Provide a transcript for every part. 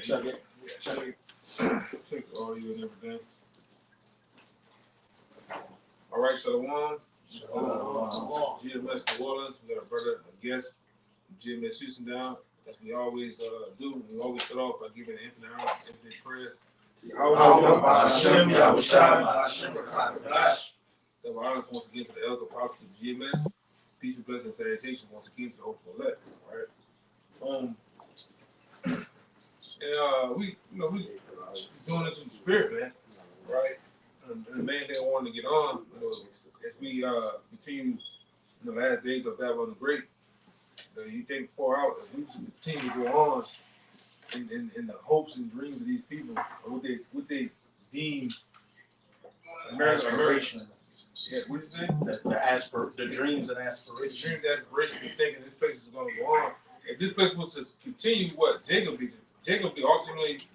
Check it. Check it. Check the audio and everything. All right, Shalom. GMS New Orleans. We got a brother, a guest from GMS Sitdown. As we always do. We always start off by giving an infinite prayers. That will honor once again to the elder apostles of GMS. Peace and blessing and salutations once again to the hopeful elect. All right. We doing this in the spirit, man. Right. And the main thing I wanted to get on, as we continue in the last days of Babylon the Great, you think far out as we continue to go on in the hopes and dreams of these people, or what they deem Aspiration. Yeah, what do you say? The dreams and aspirations. The dreams and aspirations, thinking this place is going to go on. If this place was to continue, what Jacob be ultimately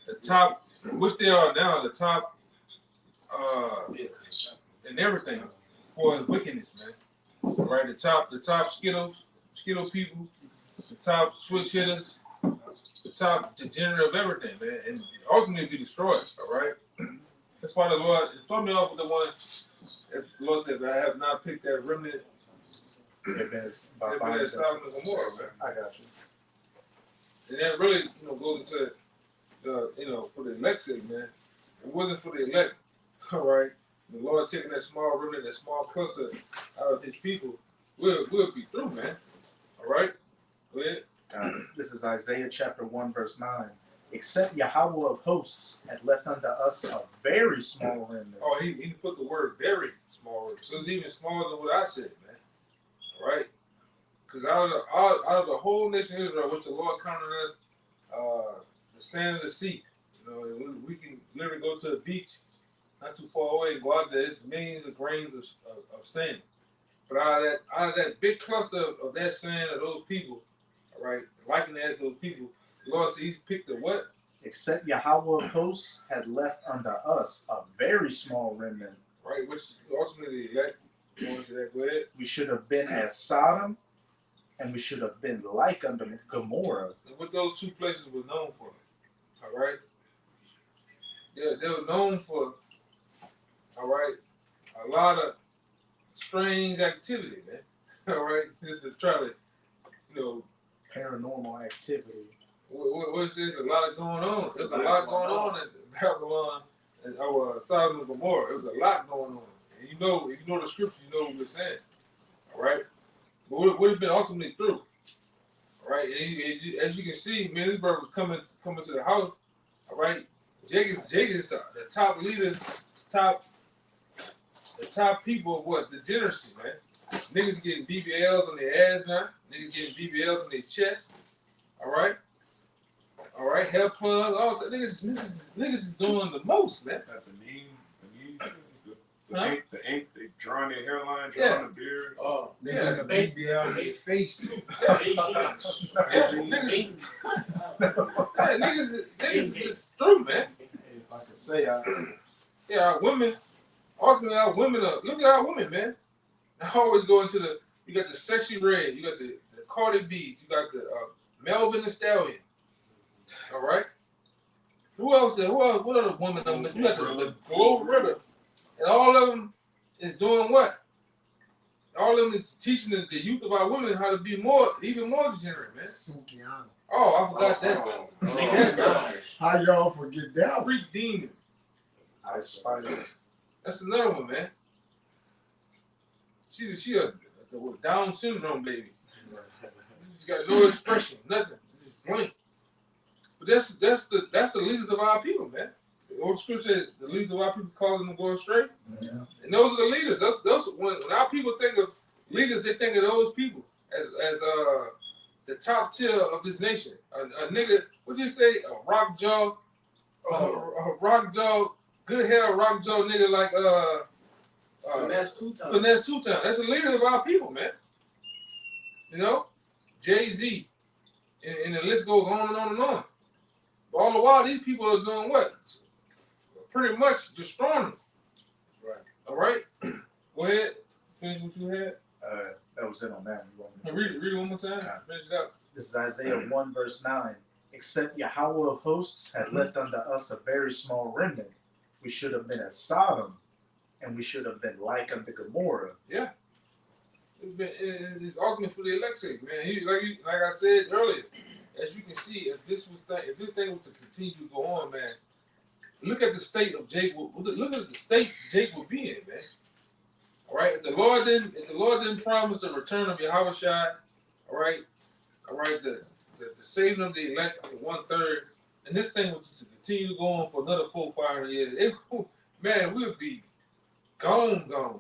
the top, which they are now, the top and everything for his wickedness, man. Right, the top Skittle people, the top switch hitters, the top degenerate of everything, man, and ultimately be destroyed. All right. That's why the Lord started me off with the one that the Lord said, I have not picked that remnant. That Sodom and Gomorrah, man. I got you. And that really, goes into the, for the elect's sake, man. If it wasn't for the elect, all right, the Lord taking that small remnant, that small cluster out of his people, we'll be through, man. All right? Go ahead. This is Isaiah chapter 1, verse 9. Except Yahweh of hosts had left unto us a very small remnant. Oh, he put the word very small remnant. So it's even smaller than what I said, man. All right? Because out of the whole nation of Israel, which the Lord counted us, the sand of the sea, we can literally go to the beach, not too far away, and go out there. It's millions of grains of sand. But out of that big cluster of that sand of those people, all right, liking as those people, the Lord said He picked the what? Except Yahweh of hosts had left unto us a very small remnant. Right, which ultimately that. Go ahead. We should have been as Sodom, and we should have been like unto Gomorrah. And what those two places were known for, all right? They were known for, all right, a lot of strange activity, man. All right, just to try to, paranormal activity. What is this? A lot going on. There's a lot going on in Babylon and Sodom and Gomorrah. There was a lot going on. And if you know the scripture, you know what we're saying. All right? But what has been ultimately through. All right? And as you can see, man, this brother was coming to the house. All right? Jake is the top leader, the top people of what? The degeneracy, man. Niggas getting BBLs on their ass now. Niggas getting BBLs on their chest. All right? All right, hair plugs, all that. Niggas is doing the most, man. Got the ink, they drawing their hairline, drawing the beard. Oh, they got a BBL on their face too. Niggas is through, man. If I could say, our women, ultimately our women look at our women, man. I always go into you got the Sexy Red, you got the Cardi B's, you got the Melvin the Stallion. All right. Who else there? What other women? You got the Glow Ritter. And all of them is doing what? All of them is teaching the youth of our women how to be even more degenerate, man. Sukiana. Oh, I forgot that. How y'all forget that? Freak demon. Ice Spice. That's another one, man. She a Down syndrome baby. She's got no expression, nothing. Just blank. But that's the leaders of our people, man. The old scripture says the leaders of our people causing them to go astray. Yeah. And those are the leaders. Those when our people think of leaders, they think of those people as the top tier of this nation. A nigga, what do you say? A rock jaw, good hair, rock jaw nigga like Finesse Two-Time. Finesse Two-Time. That's the leader of our people, man. Jay-Z. And the list goes on and on and on. But all the while, these people are doing what? Pretty much destroying them. That's right. All right? Go ahead. Finish what you had. That was it on that one. Read it one more time. Finish it out. This is Isaiah 1, verse 9. except Yahweh of hosts had left unto us a very small remnant, we should have been as Sodom, and we should have been like unto Gomorrah. Yeah. It's argument for the elect's sake, man. Like I said earlier, as you can see, if this thing was to continue to go on, man, look at the state of Jacob. Look at the state Jacob would be in, man. All right. If the Lord didn't promise the return of Yahweh Shai, all right, the saving of the elect, the 1/3, and this thing was to continue to go on for another 400-500 years, man, we would be gone, man.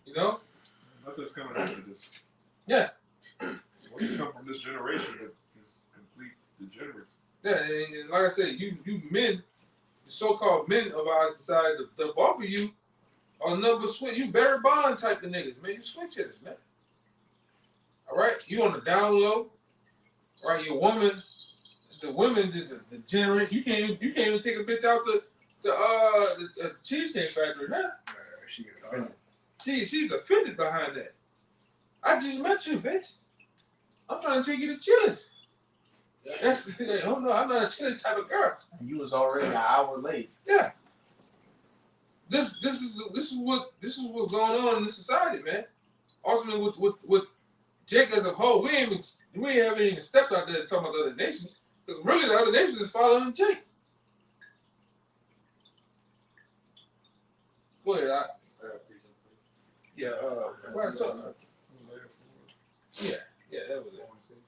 You know? Nothing's coming after this. Yeah. When you come from this generation that complete degenerates. Yeah, and like I said, you men, the so-called men of our society, the bulk of you are number switch. You better bond type of niggas, man. You switch hitters, man. All right, you on the down low, right? Your woman, the women is a degenerate. You can't even take a bitch out the cheesecake factory, man. She got offended. She's offended behind that. I just met you, bitch. I'm trying to take you to Chili's. That's oh no, I'm not a Chili's type of girl. And you was already an hour late. Yeah. This is what's going on in this society, man. Ultimately, with Jake as a whole, we haven't even stepped out there talking about the other nations. Because really, the other nations is following Jake. Go ahead, yeah. Yeah, that was it.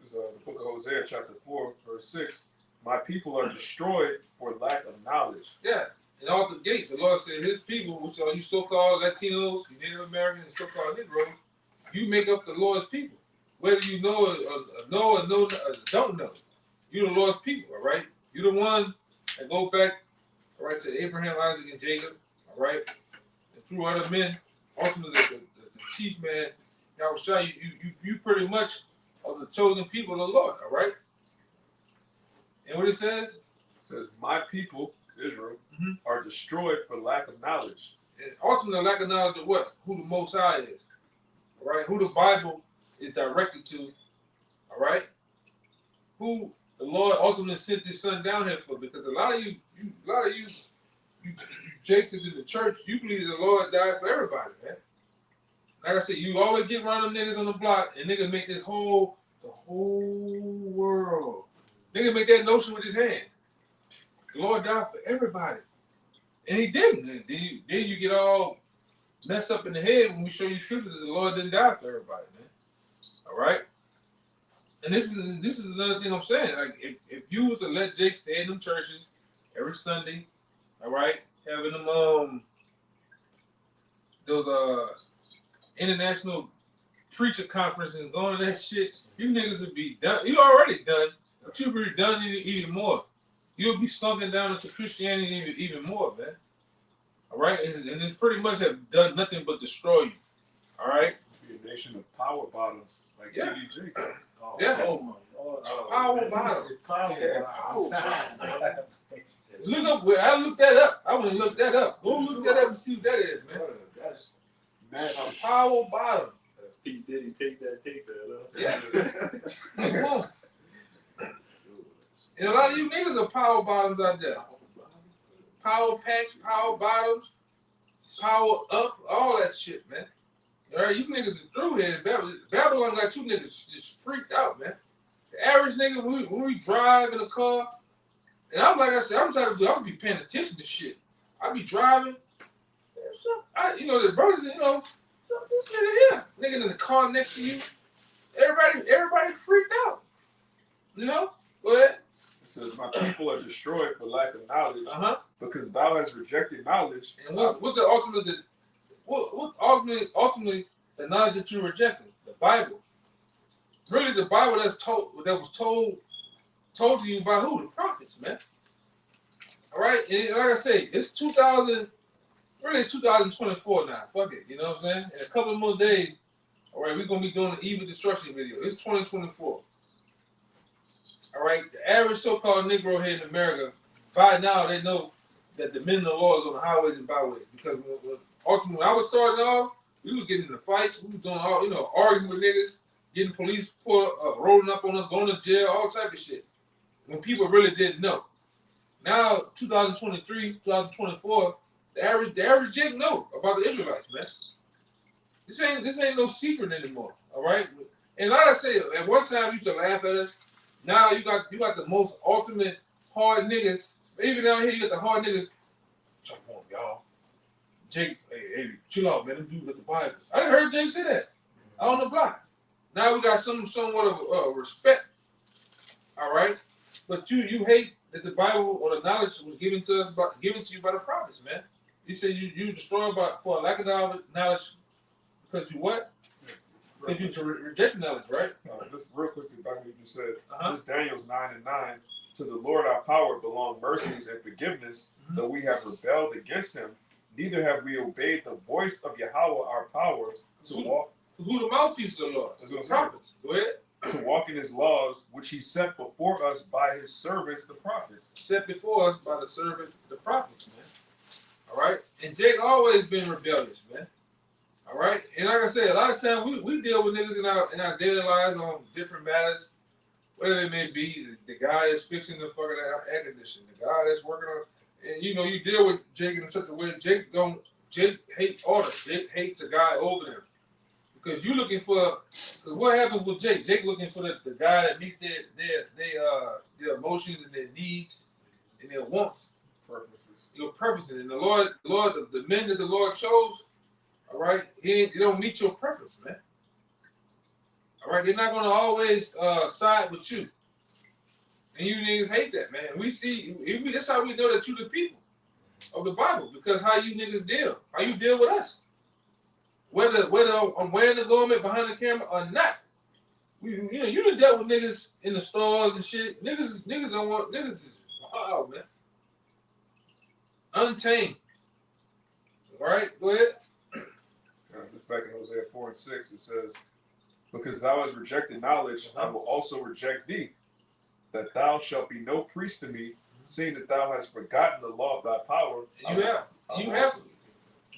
This is the book of Hosea, chapter 4, verse 6. My people are destroyed for lack of knowledge. Yeah, and off the gate, the Lord said, His people, which are you so-called Latinos, you Native Americans, and so-called Negroes, you make up the Lord's people. Whether you know or don't know, you're the Lord's people. All right, you're the one that go back, all right, to Abraham, Isaac, and Jacob. All right, and through other men, ultimately the chief man, Yahweh, you pretty much are the chosen people of the Lord. All right. And what it says? It says, my people, Israel, are destroyed for lack of knowledge. And ultimately, lack of knowledge of what? Who the Most High is. All right? Who the Bible is directed to. All right? Who the Lord ultimately sent His Son down here for. Because a lot of you Jacobs in the church, you believe the Lord died for everybody, man. Like I said, you always get around them niggas on the block, and niggas make the whole world. Nigga make that notion with his hand. The Lord died for everybody. And He didn't. And then you get all messed up in the head when we show you scripture that the Lord didn't die for everybody, man. All right? And this is another thing I'm saying. Like, if you was to let Jake stay in them churches every Sunday, all right, having them those international preacher conferences and going to that shit, you niggas would be done. You already done. But you'll be done even more. You'll be sunken down into Christianity even more, man. All right? And it's pretty much have done nothing but destroy you. All right? Be a nation of power bottoms like Yeah. T.D. Jakes. Oh, Yeah. Oh my Lord. Power bottom. Power bottom. Look up where I looked that up. I want to look that up. Go look that up and see what that is, man. That's A power bottom. P. Diddy take that tape out. Yeah. Come on. And a lot of you niggas are power bottoms out there. Power packs, power bottoms, power up, all that shit, man. All right, you niggas are through here. Babylon got you niggas just freaked out, man. The average nigga, when we drive in a car, and I'm like I said, I'm trying to do, I'll be paying attention to shit. I be driving. The brothers, this nigga here, nigga in the car next to you. Everybody freaked out. You know? Go ahead. It says, my people are destroyed for lack of knowledge, because thou hast rejected knowledge. And what the ultimate, what ultimately the knowledge that you're rejecting? The Bible. Really, the Bible that was told to you by who? The prophets, man. All right, and like I say, it's 2024 now. Fuck it, you know what I'm saying? In a couple of more days, all right, we're gonna be doing the evil destruction video. It's 2024. All right, the average so-called Negro here in America, by now they know that the men of the law is on the highways and byways. Because ultimately, when I was starting off, we was getting into fights, we was doing all, arguing with niggas. getting police rolling up on us, going to jail, all type of shit. When people really didn't know. Now, 2023, 2024, the average Jake know about the Israelites, man. This ain't no secret anymore. All right. And like I say, at one time you used to laugh at us. Now you got the most ultimate hard niggas. Even down here, you got the hard niggas. Jump on, y'all. Jake, hey, chill out, man. Them dudes at the Bible. I didn't heard Jake say that out on the block. Now we got somewhat of respect. All right, but you hate that the Bible or the knowledge was given to you by the prophets, man. You say you destroy for a lack of knowledge because you what? Because you reject knowledge, right? Just real quickly, back to what you just said. Uh-huh. This Daniel's 9:9. To the Lord our power belong mercies and forgiveness, though we have rebelled against him. Neither have we obeyed the voice of Yahweh our power to walk. Who the mouthpiece of the Lord? The prophets. Go ahead. To walk in his laws, which he set before us by his servants, the prophets. Set before us by the servants, the prophets, man. All right? And Jake always been rebellious, man. All right? And like I said, a lot of times we deal with niggas in our daily lives on different matters, whatever it may be. The guy that's fixing the fucking air conditioning, the guy that's working on, and you know, you deal with Jake in such a way. Jake hates order. Jake hates the guy over there. Because you looking for, because what happens with Jake? Jake looking for the guy that meets their emotions and their needs and their wants, your purposes. And the Lord, the men that the Lord chose, all right, they don't meet your purpose, man. All right, they're not gonna always side with you, and you niggas hate that, man. We see, that's how we know that you the people of the Bible, because how you niggas deal, how you deal with us. Whether I'm wearing the garment behind the camera or not, you done dealt with niggas in the stores and shit. Niggas don't want niggas is wild, man. Untamed. All right, go ahead. Just back in Hosea 4:6, it says, "Because thou hast rejected knowledge, I will also reject thee, that thou shalt be no priest to me, seeing that thou hast forgotten the law of thy power." And you have.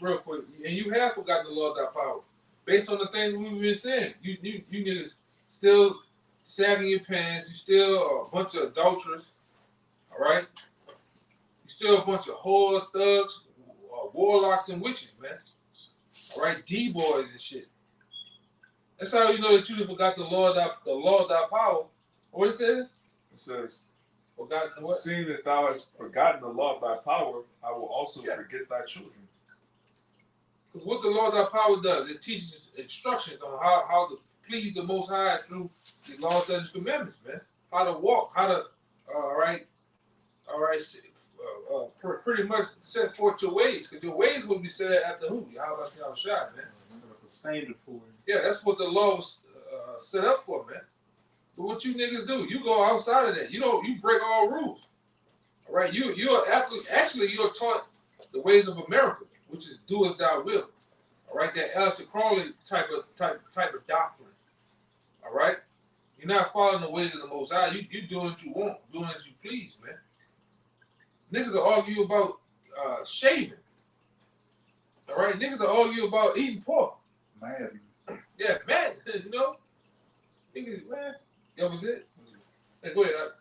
Real quick, and you have forgotten the law of thy power, based on the things we've been saying. You niggas still sagging your pants. You still a bunch of adulterers. All right. You still a bunch of whore thugs, warlocks and witches, man. All right, D-boys and shit. That's how you know that you forgot the law of thy power. What it says? It says, forgotten what? "Seeing that thou hast forgotten the law of thy power, I will also forget thy children." Because what the law of thy power does, it teaches instructions on how to please the Most High through the laws and commandments, man. How to walk, how to, pretty much set forth your ways. Because your ways will be set after who? How shot, man. Standard for it. Yeah, that's what the law was set up for, man. But what you niggas do, you go outside of that. You break all rules. All right, you're taught the ways of America, which is do as thou will. All right, that Aleister Crowley type of doctrine. All right, you're not following the ways of the Most High. You doing what you want, doing as you please, man. Niggas will argue about shaving. All right, niggas will argue about eating pork. Man. Yeah, man. You know, niggas, man. That was it. Hey, go ahead.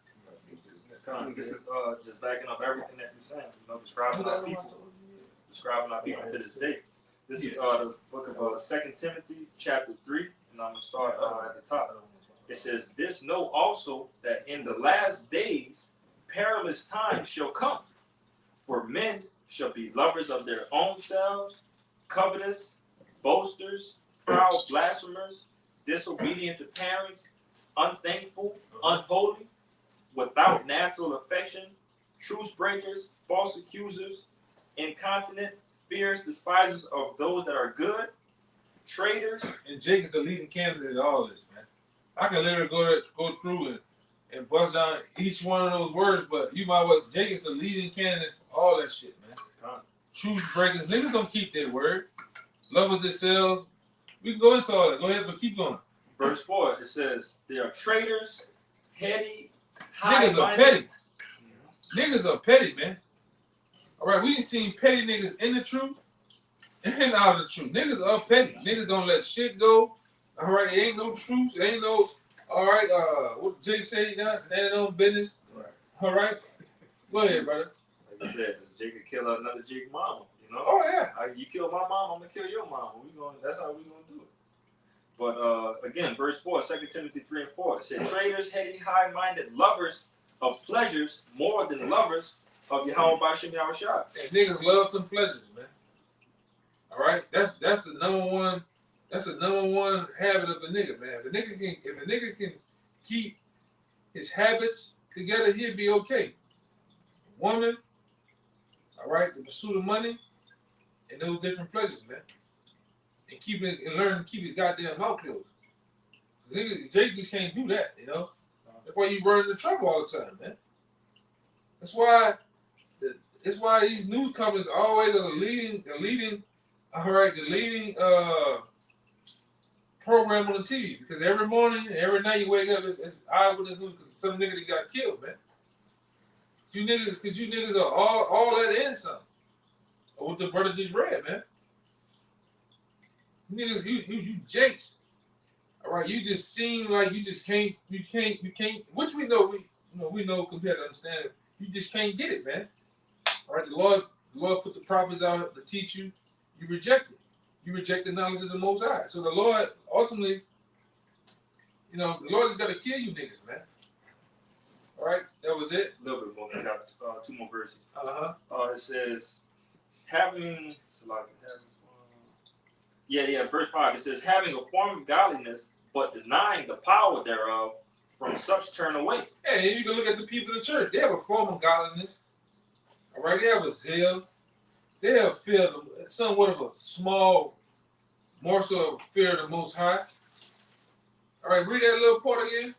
This is just backing up everything that you're saying. You know, describing our people to this day. This is the book of 2 Timothy, chapter 3, and I'm going to start at the top. It says, "This know also that in the last days perilous times shall come, for men shall be lovers of their own selves, covetous, boasters, proud, blasphemers, disobedient to parents, unthankful, unholy, without natural affection, truce breakers, false accusers, incontinent, fierce, despisers of those that are good, traitors." And Jake is the leading candidate in all this, man. I can literally go through and bust down each one of those words, but you might well, Jake is the leading candidate for all that shit, man. Truce breakers, niggas don't keep their word. Lovers themselves. We can go into all that. Go ahead, but keep going. Verse 4, it says, "They are traitors, heady, Niggas are petty. Niggas are petty, man. All right, we ain't seen petty niggas in the truth and out of the truth. Niggas are petty. Niggas don't let shit go. All right, it ain't no truth. It ain't no. All right, what Jake said, now standing on business. Right. All right, go ahead, brother. Like I said, Jake could kill another Jake mama. You know. Oh yeah. You kill my mom, I'm gonna kill your mom. That's how we gonna do it. But again, verse 4, 2 Timothy 3 and 4. It says, traitors, heady, high-minded, lovers of pleasures more than lovers of Yahweh B'Shem Yahushua. And niggas love some pleasures, man. All right, that's the number one. That's the number one habit of the nigga, man. If a nigga can keep his habits together, he'll be okay. Woman, all right, the pursuit of money, and those different pleasures, man. And learn to keep his goddamn mouth closed. Nigga, Jake just can't do that, you know. That's why you run into trouble all the time, man. That's why these news companies always are the leading program on the TV, because every morning, every night you wake up, it's eyewitness news because some nigga that got killed, man. You niggas are all that in something. Or what the brother just read, man. You niggas, you jakes. All right, you just seem like you can't, which we know compared to understanding. You just can't get it, man. All right, the Lord put the prophets out to teach you. You reject it. You reject the knowledge of the Most High. So the Lord ultimately, the Lord is gonna kill you niggas, man. All right, that was it. A little bit more. I got 2 more verses. Uh-huh. It says, verse 5. It says, having a form of godliness, but denying the power thereof, from such turn away. Hey, you can look at the people in the church. They have a form of godliness. All right, they have a zeal. They have fear, somewhat of a small morsel of fear of the Most High. All right, read that little part again.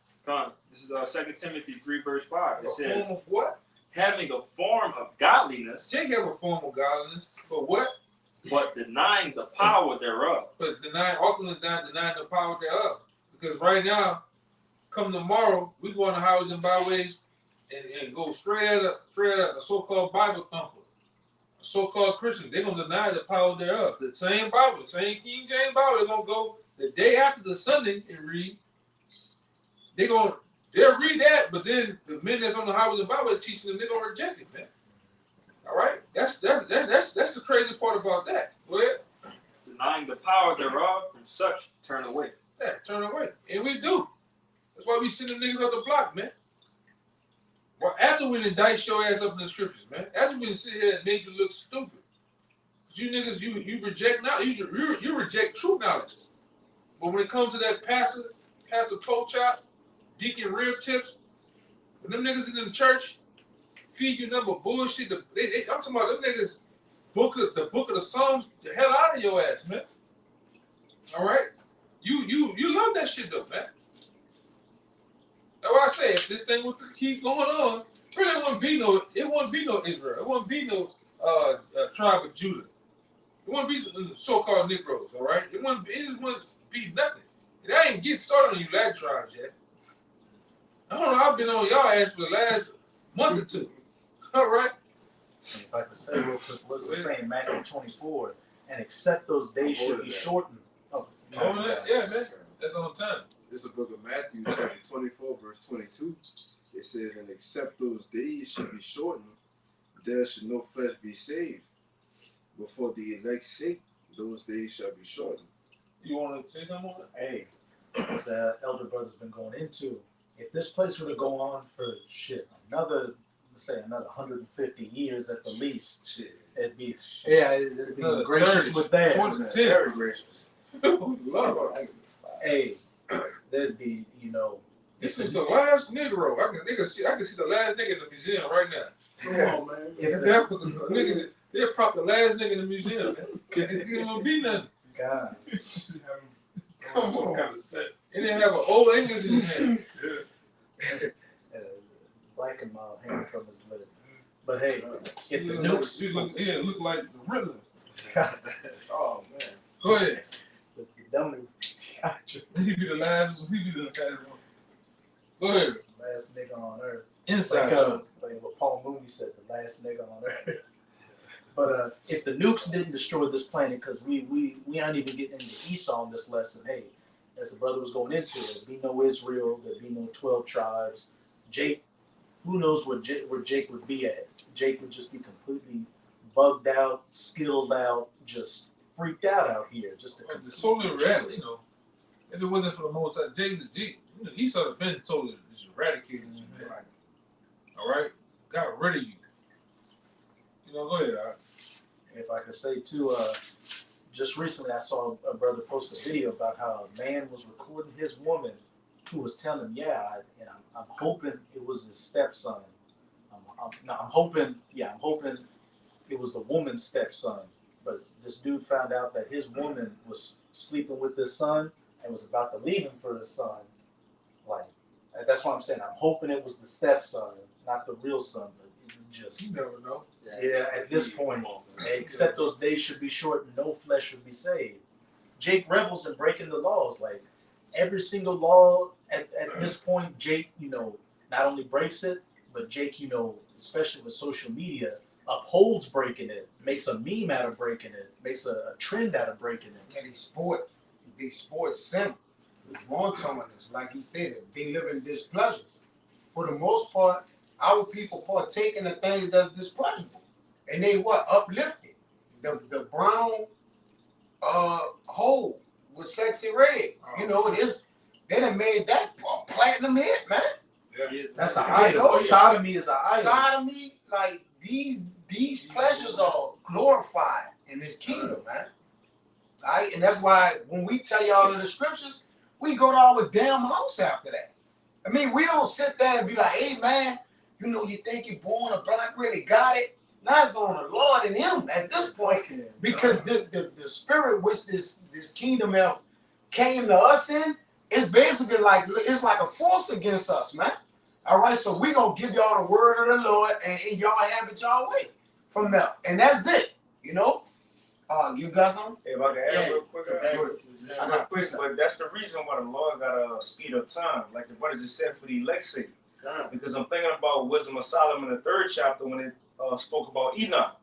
This is 2 Timothy 3, verse 5. It says, form of what? having a form of godliness. Jake have a form of godliness, but what? But denying the power thereof. But ultimately denying the power thereof. Because right now, come tomorrow, we go on the highways and byways and go straight at a so-called Bible thumper, a so-called Christian. They're going to deny the power thereof. The same Bible, the same King James Bible, they're going to go the day after the Sunday and read. They'll read that, but then the men that's on the highways and byways teaching them, they're going to reject it, man. All right? That's the crazy part about that. Go ahead. Denying the power thereof, from such turn away. Yeah, turn away. And we do. That's why we send the niggas up the block, man. Well, after we indict your ass up in the scriptures, man. After we sit here and made you look stupid. You niggas, you reject knowledge. You reject true knowledge. But when it comes to that Pastor Toe Chop, Deacon Rib Tips, when them niggas in the church feed you number bullshit, I'm talking about them niggas the book of the Psalms the hell out of your ass, man. All right? You love that shit though, man. That's why I say if this thing was to keep going on, really it wouldn't be no Israel. It wouldn't be no tribe of Judah. It wouldn't be the so-called Negroes, all right? It just wouldn't be nothing. And I ain't getting started on you lad tribes yet. I don't know, I've been on y'all ass for the last month or two. All right? If I could say real quick, what's it saying, Matthew 24? And except those days should be shortened. Yeah, man. That's on time. This is the book of Matthew, chapter 24, verse 22. It says, and except those days should be shortened, there should no flesh be saved. But for the elect's sake, those days shall be shortened. You want to say something on that? Hey, as elder brother's been going into, if this place were to go on for another 150 years at the least, it'd be gracious with that. Very gracious. Lord. Hey, there'd be, This is the last Negro. I can see the last nigga in the museum right now. Come on, man. If they'll prop the last nigga in the museum, man. It won't be nothing. God. Come on. Kind of set. And they have an old English in his hand. Black and mild hanging from his lip. But hey, if the nukes. Look like the Riddler. God. Oh, man. Go ahead. The dummy. He be the last one. Go ahead. Last nigga on earth. Inside. Like what Paul Mooney said, the last nigga on earth. But if the nukes didn't destroy this planet, because we aren't even getting into Esau on this lesson, hey, as the brother was going into, there'd be no Israel, there'd be no 12 tribes. Jake, who knows where Jake would be at? Jake would just be completely bugged out, skilled out, just freaked out here. Just it's totally erratic, If it wasn't for the Most High, Jake, he sort of been totally just eradicated you, man. All right, got rid of you. Go ahead. All right. If I could say too, just recently I saw a brother post a video about how a man was recording his woman, who was telling him, I'm hoping it was his stepson. I'm hoping it was the woman's stepson. But this dude found out that his woman was sleeping with his son and was about to leave him for his son. Like, that's what I'm saying. I'm hoping it was the stepson, not the real son. But just, you never know. Yeah, at this point, except those days should be short and no flesh should be saved. Jake revels in breaking the laws. Like, every single law at this point, Jake, not only breaks it, but Jake, especially with social media, upholds breaking it, makes a meme out of breaking it, makes a trend out of breaking it. And they sports sim. It's more telling us, like he said, they live in displeasures. For the most part, our people partake in the things that's displeasurable. And they uplifted. The brown hole with sexy red. It is. They done made that platinum hit, man. Yeah. That's an idol. Sodomy is an idol. Sodomy, like these pleasures are glorified in this kingdom, man. Right? And that's why when we tell y'all in the scriptures, we go to our damn house after that. I mean, we don't sit there and be like, hey man, you think you're born a black, really got it. Now it's on the Lord and him at this point, because the spirit which this kingdom have came to us in is basically like a force against us, man. All right, so we gonna give y'all the word of the Lord, and y'all have it y'all way from there, and that's it. You got something? If I can add real quick, I got quick, but that's the reason why the Lord got to speed up time, like the brother just said, for the elect's sake. Because I'm thinking about Wisdom of Solomon, the 3rd chapter, when it spoke about Enoch.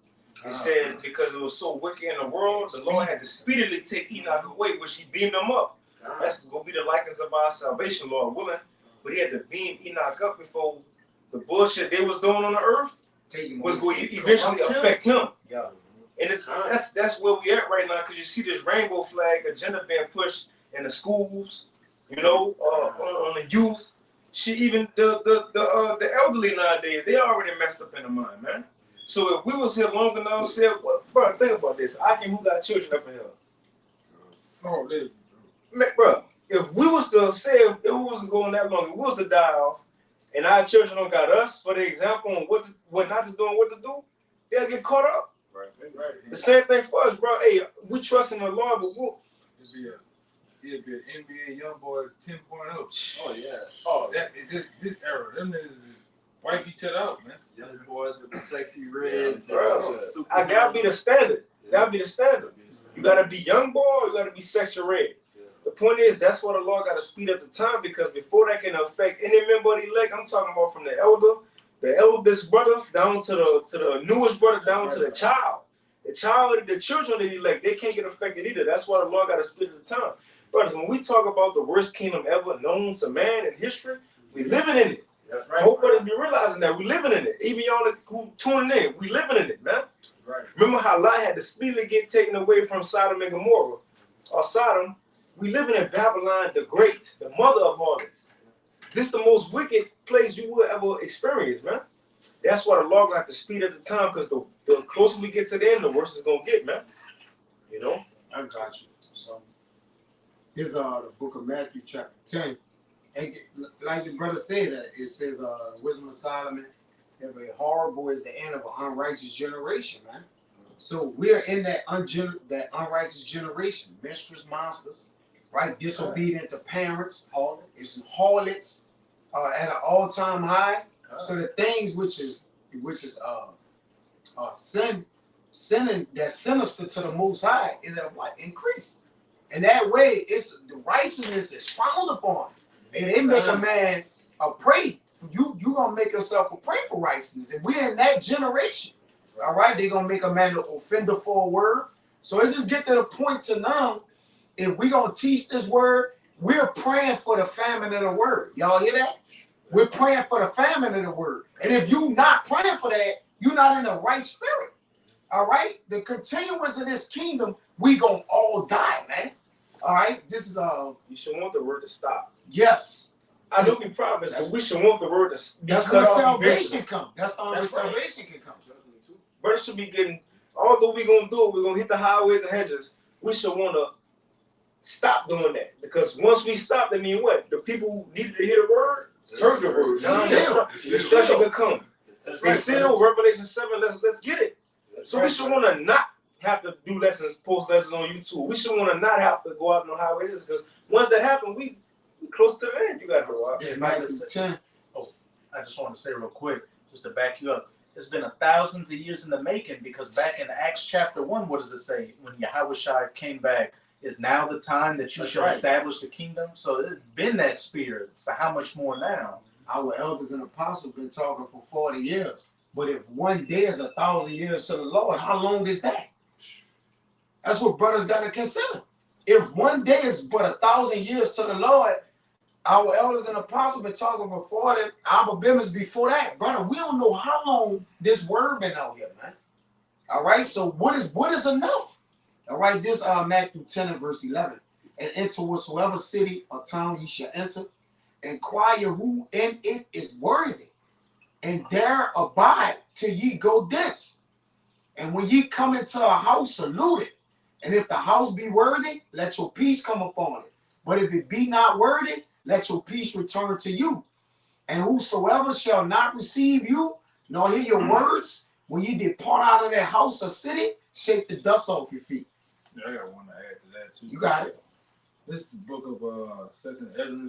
It said because it was so wicked in the world, the Lord had to speedily take Enoch away, which he beamed him up. That's going to be the likeness of our salvation, Lord willing. But he had to beam Enoch up before the bullshit they was doing on the earth was going to eventually affect him. Yeah. And that's where we at right now, because you see this rainbow flag agenda being pushed in the schools, on the youth. Even the elderly nowadays, they already messed up in the mind, man. So if we was here long enough, bro, think about this. Who got children up in here? Oh, Man, bro, if we was to say, if it wasn't going that long, if we was to die off, and our children don't got us for the example on what not to do and what to do, they'll get caught up. Right. The same thing for us, bro. Hey, we trust in the Lord, but we'll Be an NBA young boy 10.0. Oh yeah. Oh, this era, them niggas wipe each other out, man. Young boys with the sexy reds. Bro, I gotta be the standard. Gotta be the standard. You gotta be young boy, or you gotta be sexy red. The point is, that's why the Lord gotta speed up the time, because before that can affect any member of the elect, I'm talking about from the eldest brother down to the newest brother down to the child. The children of the elect, they can't get affected either. That's why the Lord gotta speed up the time. Brothers, when we talk about the worst kingdom ever known to man in history, we living in it. That's right. I hope brothers be realizing that we living in it. Even y'all who tuning in, we living in it, man. Right. Remember how Lot had to speedily get taken away from Sodom and Gomorrah, or Sodom. We living in Babylon the Great, the mother of harlots. This is the most wicked place you will ever experience, man. That's why the Lord will have to speed up the time, because the closer we get to the end, the worse it's gonna get, man. I got you. So this is the book of Matthew chapter 10. And like the brother said, it says Wisdom of Solomon, every horrible is the end of an unrighteous generation, man. So we're in that unrighteous generation, mistress monsters, right? Disobedient to parents, it's harlots at an all-time high. So the things which is sinning that's sinister to the Most High is at what? Increased. And that way, it's the righteousness is frowned upon. And they make a man a prey. You gonna make yourself a prey for righteousness. And we're in that generation. All right, they're gonna make a man an offender for a word. So it just get to the point to now, if we're gonna teach this word, We're praying for the famine of the word. Y'all hear that? We're praying for the famine of the word. And if you're not praying for that, you're not in the right spirit. All right? The continuance of this kingdom, we gonna all die, man. All right? This is You should want the word to stop. yes. I know we promise, but we should want the word to be That's cut where off salvation eventually. comes. That's the only way That's right. salvation can come. Brothers should be getting, although we're going to do it, we're going to hit the highways and hedges, we should want to stop doing that. Because once we stop, that means what? The people who needed to hear the word, heard the word. Now destruction could come. It's still Revelation 7, let's get it. So we should want to not have to do lessons, post lessons on YouTube. We should want to not have to go out on the highways because once that happens, we close to the end. You got to go out. It's Matthew 10. Oh, I just want to say real quick, just to back you up. It's been thousands of years in the making because back in Acts chapter 1, what does it say? When Yahushua came back, is now the time that you shall establish the kingdom? So it's been that spirit. So how much more now? Our elders and apostles been talking for 40 years. But if one day is 1,000 years to the Lord, how long is that? That's what brothers got to consider. If one day is but 1,000 years to the Lord, our elders and apostles been talking for 40. Our biblics before that, brother. We don't know how long this word been out here, man. All right. So what is enough? All right. This Matthew 10 and verse 11. And enter whatsoever city or town ye shall enter, inquire who in it is worthy, and there abide till ye go thence. And when ye come into a house, salute it. And if the house be worthy, let your peace come upon it. But if it be not worthy, let your peace return to you. And whosoever shall not receive you, nor hear your words, when you depart out of that house or city, shake the dust off your feet. Yeah, I got one to add to that too. You got it. This is the book of 2nd Ezra,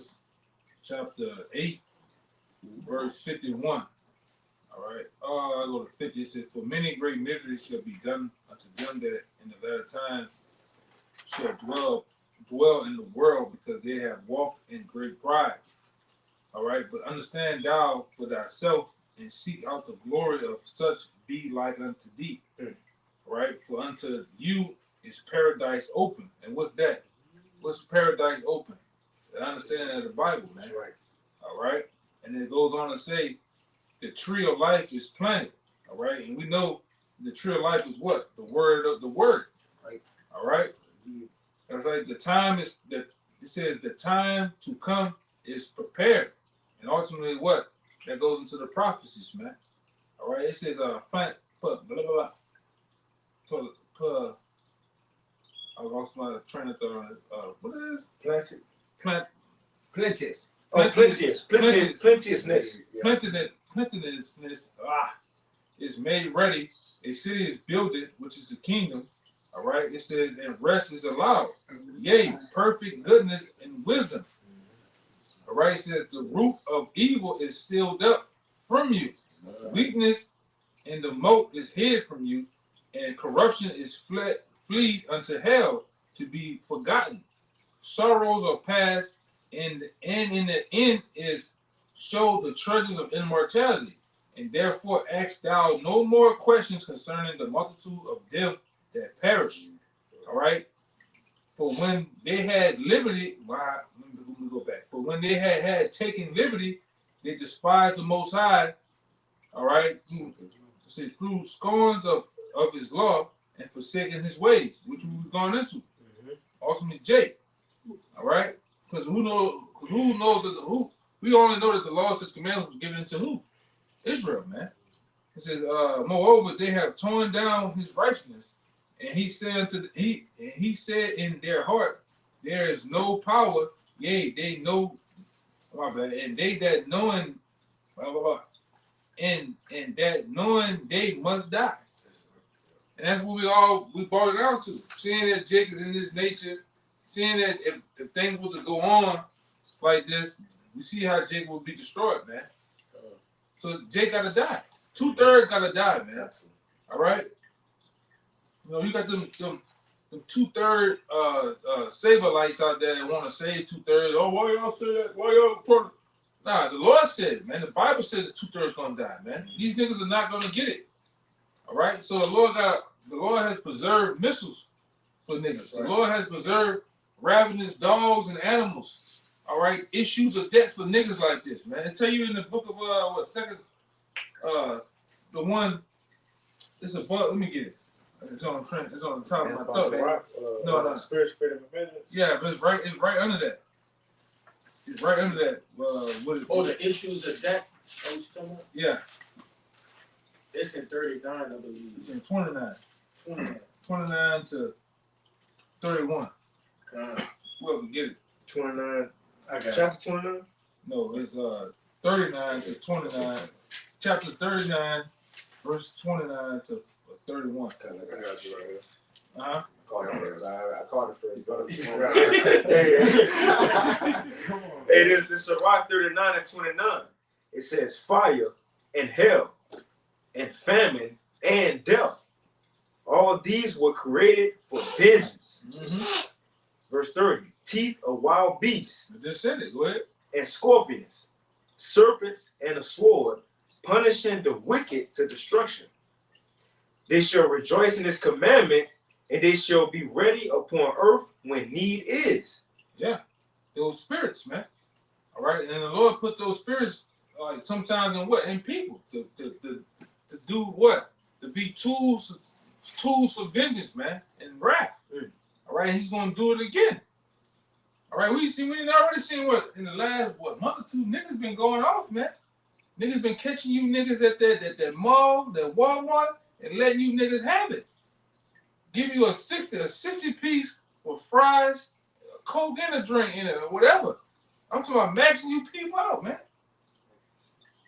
chapter 8, verse 51. All right. I go to 50. It says, "For many great miseries shall be done unto them that in the latter time shall dwell in the world, because they have walked in great pride. All right. But understand thou for thyself, and seek out the glory of such be like unto thee. All right. For unto you is paradise open." And what's that? What's paradise open? I understand that in the Bible, man. That's right. All right. And it goes on to say, the tree of life is planted. All right. And we know the tree of life is what? The word of the word. Right. All right. That's right. The time is that it says the time to come is prepared. And ultimately what? That goes into the prophecies, man. All right. It says plant, put, blah, blah, blah. I lost my train of thought. What is it? Plenteous. Plenteousness. Plenteousness is made ready. A city is builded, which is the kingdom. All right. It says, and rest is allowed. Yea, perfect goodness and wisdom. All right. It says, the root of evil is sealed up from you. Weakness and the moat is hid from you, and corruption is fleed unto hell to be forgotten. Sorrows are past, and in the end is show the treasures of immortality. And therefore ask thou no more questions concerning the multitude of them that perish. All right. For when they had liberty, let me go back. For when they had taken liberty, they despised the Most High. All right. Through scorns of his law and forsaken his ways, which we've gone into. Ultimately, Jake. All right. Because who knows that we only know that the laws and commandments was given to who? Israel, man. It says, moreover, they have torn down his righteousness, and he said he said in their heart, there is no power. Yea, they know, and they that knowing, blah blah blah, and that knowing they must die. And that's what we brought it down to. Seeing that Jake is in this nature, seeing that if things was to go on like this, we see how Jake will be destroyed, man. So Jake gotta die. 2/3 gotta die, man. All right. You know, you got them 2/3 saber lights out there that want to save 2/3. Oh, why y'all say that? Why y'all? Nah, the Lord said it, man. The Bible said that 2/3 gonna die, man. These niggas are not gonna get it. All right. So the Lord has preserved missiles for niggas. The Lord has preserved ravenous dogs and animals. All right, issues of death for niggas like this, man. I tell you in the book of the one. It's a book. Let me get it. It's on the It's on the top of my thought. No. Spirit, repentance. Yeah, but it's right under that. It's right under that. What is the issues of death. What you talking about? Yeah. It's in 39, I believe. It's in 29. 29. 29 to 31. Well, we get it. 29. I got Chapter 29? No, it's 39 to 29. Chapter 39, verse 29 to 31. I got you right here. Uh-huh. I called it first. Hey, this is Sirach 39 and 29. It says fire and hell and famine and death. All these were created for vengeance. Mm-hmm. Verse 30. Teeth of wild beasts. I just said it. Go ahead. And scorpions, serpents, and a sword, punishing the wicked to destruction. They shall rejoice in his commandment, and they shall be ready upon earth when need is. Yeah, those spirits, man. All right, and the Lord put those spirits, like sometimes in what? In people to do what? To be tools for vengeance, man, and wrath. All right, and He's gonna do it again. All right, we already seen what in the last month or two, niggas been going off, man. Niggas been catching you niggas at that mall, that Walmart, and letting you niggas have it. Give you a 60 piece with fries, a Coke and a drink in it, or whatever. I'm talking about maxing you people out, man.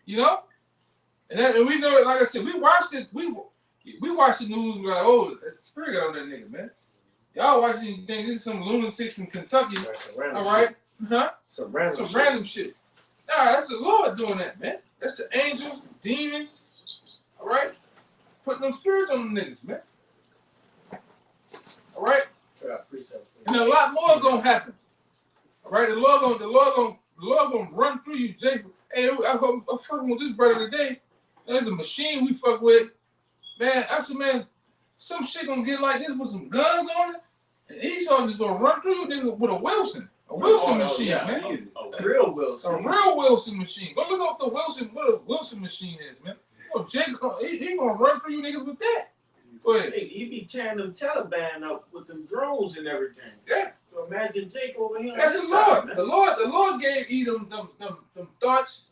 You know? And we know it, like I said, we watched it, we watched the news, we're like, oh, that spirit got on that nigga, man. Y'all watching, you think this is some lunatic from Kentucky, all right? Huh? Some random shit. Nah, that's the Lord doing that, man. That's the angels, demons, all right? Putting them spirits on them niggas, man. All right? And a lot more gonna happen. All right? The Lord gonna run through you, Jay. Hey, I'm fucking with this brother today. There's a machine we fuck with. Man, I said, man, some shit gonna get like this with some guns on it, and Esau is gonna run through you nigga with a Wilson machine, man. A real Wilson. A real Wilson machine. Go look up what a Wilson machine is, man. You know, Jake, he gonna run through you niggas with that. Go ahead. Hey, he be tearing them Taliban up with them drones and everything. Yeah. So imagine Jake over here. That's the Lord. The Lord gave Edom them thoughts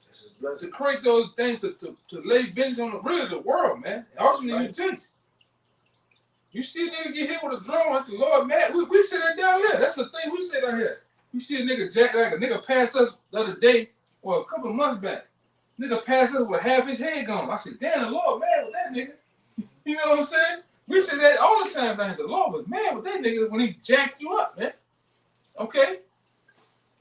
to create those things to lay vengeance on the world, man. Ultimately, you take. You see a nigga get hit with a drone, that's the Lord, man. We say that down here. That's the thing we say down here. We see a nigga like a nigga pass us the other day, or a couple of months back. Nigga pass us with half his head gone. I said, damn, the Lord mad with that nigga. You know what I'm saying? We say that all the time down here. The Lord was mad with that nigga when he jacked you up, man. Okay?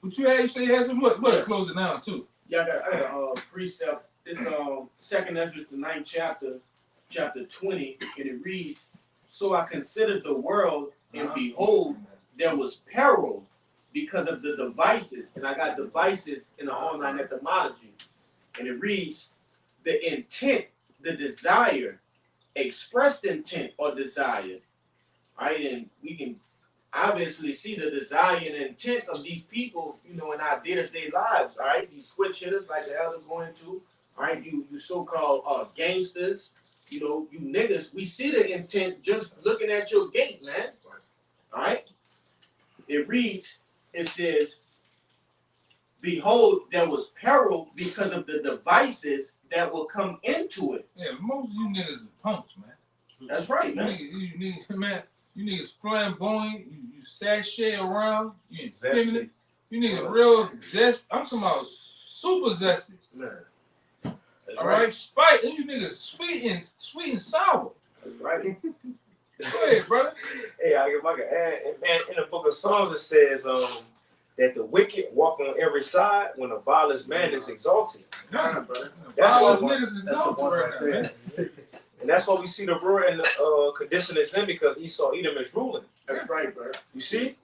But you say you had some what? Better close it down too. Yeah, I got a precept. It's 2nd Ezra, the 9th chapter 20, and it reads, "So I considered the world, and behold, there was peril because of the devices." And I got devices in the online etymology. And it reads, the intent, the desire, expressed intent or desire. All right, and we can obviously see the desire and intent of these people, you know, in our day-to-day lives. All right, these switch hitters, like the elder going to. All right, you so-called gangsters, you know, you niggas. We see the intent just looking at your gate, man. All right, it reads, it says, "Behold, there was peril because of the devices that will come into it." Yeah, most of you niggas are punks, man. That's right, man. You niggas flamboyant, you sashay around, you ain't Zesty. feminine. You niggas real zest. I'm talking about super zesty. That's All right, spite, and you niggas sweet and sour. That's right. Go ahead, brother. Hey, if I can add, and in the book of Psalms it says that the wicked walk on every side when a violent man is exalted. Nah, brother. That's what that's the one right there, man. And that's why we see the world in the condition it's in, because Esau Edom is ruling. That's right, brother. You see?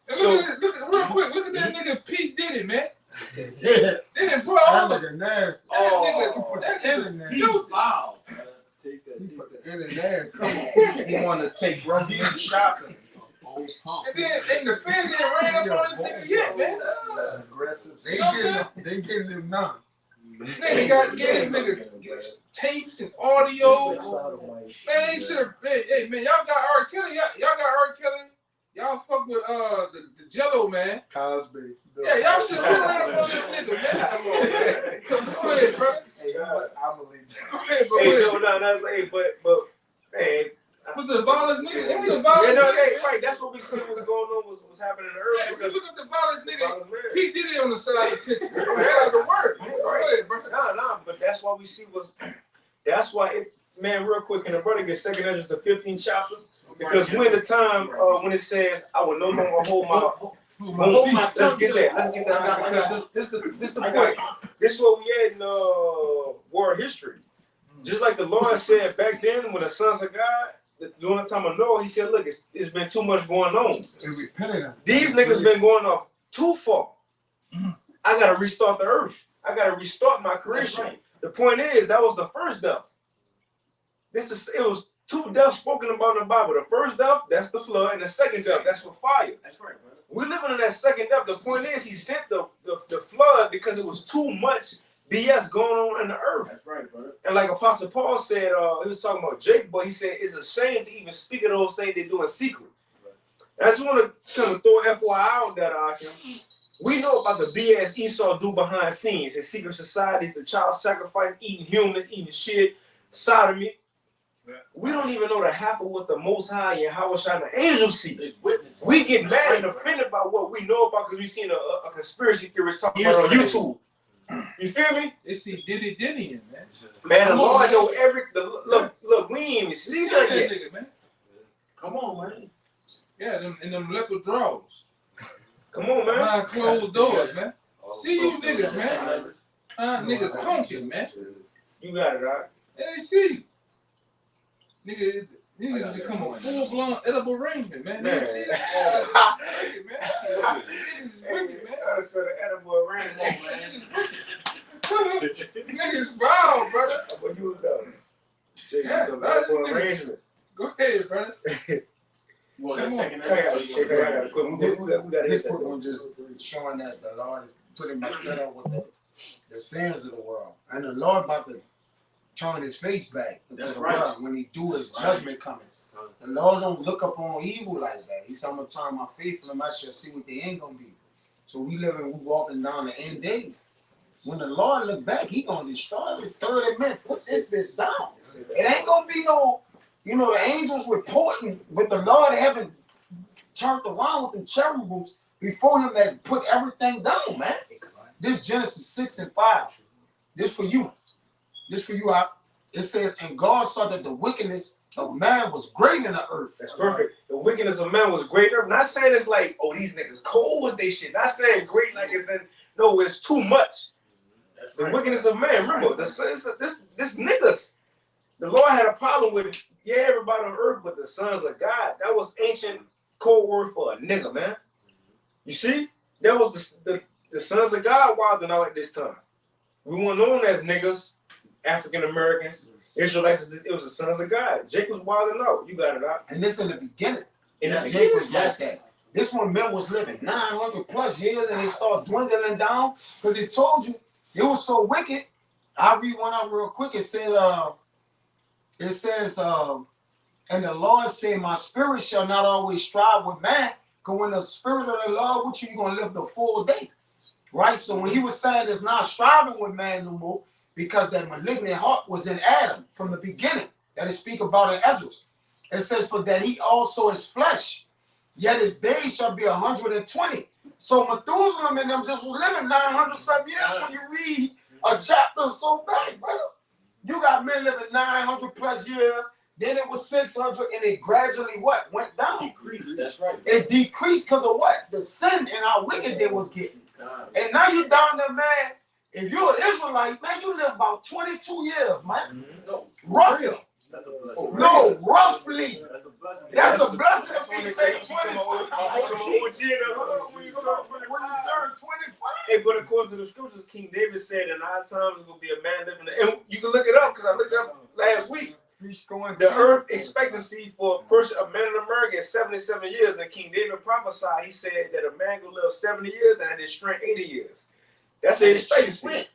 And So- look at real quick, look at that nigga Pete Diddy, man. Yeah. Then bro, That nigga nasty. that nigga, You foul. He put the in and nasty. He want to take run shopping. And then the fans ain't ran up on this nigga yet, man. Aggressive. They getting them now. Nigga got this nigga tapes and audio. Man, they should have. Hey, man, y'all got R. Kelly. Y'all got R. Kelly. Y'all fuck with the Jello man. Cosby. Yeah, y'all should have ran up on this nigga, man. Come on, man. Go ahead, bro. Hey, I believe that. Go ahead, bro. Hey, no, that's but man. With the violence nigga, Yeah, the violence no, nigga. right. That's what we see what's going on, what's happening in the earth. Yeah, Because look at the violence nigga. violence man. He did it on the side of the picture. On the side of the word. Go ahead, bro. No, but that's why we see that's why it, man, real quick, and the brother gets 2 Ezra the 15th chapter. Because when the time when it says, I will no longer hold my let's get that. Because this the point. This is what we had in war history. Just like the Lord said back then when the sons of God, during the time of Noah, he said, look, it's been too much going on. These niggas been going off too far. I gotta restart the earth. I gotta restart my creation. Right. The point is, that was the first death. It was 2 deaths spoken about in the Bible. The first death, that's the flood, and the second death, that's for fire. That's right, brother. We're living in that second death. The point is, he sent the flood because it was too much BS going on in the earth. That's right, brother. And like Apostle Paul said, he was talking about Jacob, but he said it's a shame to even speak of those things they do in secret. And I just want to kind of throw FYI out that we know about the BS Esau do behind scenes, his secret societies, the child sacrifice, eating humans, eating shit, sodomy. We don't even know the half of what the Most High and Yahweh and the angels see. We get mad and offended by what we know about because we seen a conspiracy theorist talking about on YouTube. You feel me? They see Diddy in, man. Man, the Lord know look, we ain't even see that yet. Nigga, man. Come on, man. Yeah, them leopard draws. Come on, man. Behind closed doors, man. See you niggas, man. Niggas talking, man. You got it, right? Yeah, they see you. Niggas become a full-blown edible arrangement, man. They see that? Wicked, man. Niggas is wicked, man. I said an edible arrangement, man. Niggas wild, brother. I'm gonna use them. Yeah, Edible arrangements. Go ahead, brother. Well, Come that on. second episode, We got This hit book that. was just showing that the Lord is pretty much fed up with the sins of the world. And the Lord about to turn his face back into That's the right. world when he do his judgment coming. The Lord don't look upon evil like that. He said, I'm going to turn my faith from him. I shall see what the end going to be. So we walking down the end days. When the Lord look back, he going to destroy the 30 men. Put this bitch down. It ain't going to be no, the angels reporting, but the Lord haven't turned around with the cherubims before him that put everything down, man. This Genesis 6 and 5. This for you. It says, and God saw that the wickedness of man was great in the earth. That's perfect. The wickedness of man was greater. Not saying it's like, oh, these niggas cold with they shit. Not saying great like it's in, no, it's too much. That's The right. wickedness of man. Remember, this niggas. The Lord had a problem with, everybody on earth, but the sons of God. That was ancient code word for a nigga, man. You see? That was the sons of God wilding out at this time. We weren't known as niggas, African Americans, Israelites. It was the sons of God. Jake was wilding out. You got it out. And this in the beginning. And Jake was like that. This one men was living 900 plus years and they start dwindling down because it told you it was so wicked. I'll read one up real quick. It says, and the Lord said, my spirit shall not always strive with man, because when the spirit of the Lord with you, you're going to live the full day. Right? So when he was saying it's not striving with man no more, because that malignant heart was in Adam from the beginning, that it speak about in Esdras. It says, for that he also is flesh, yet his days shall be 120. So Methuselah and them just was living 900 some years when you read a chapter so bad, brother. You got men living 900 plus years, then it was 600, and it gradually what? Went down. Decreased. That's right. It decreased because of what? The sin and how wicked they was getting. And now you down there, man. If you're an Israelite, man, you live about 22 years, man. No, Roughly. That's a blessing. No, roughly. That's a blessing. That's a blessing. That's when they If say you say 25. When you turn 25. Hey, but according to the scriptures, King David said in our times it's going to be a man living. And you can look it up because I looked it up last week. The earth expectancy for a man in America is 77 years, and King David prophesied. He said that a man will live 70 years and his strength 80 years. That's the expectancy.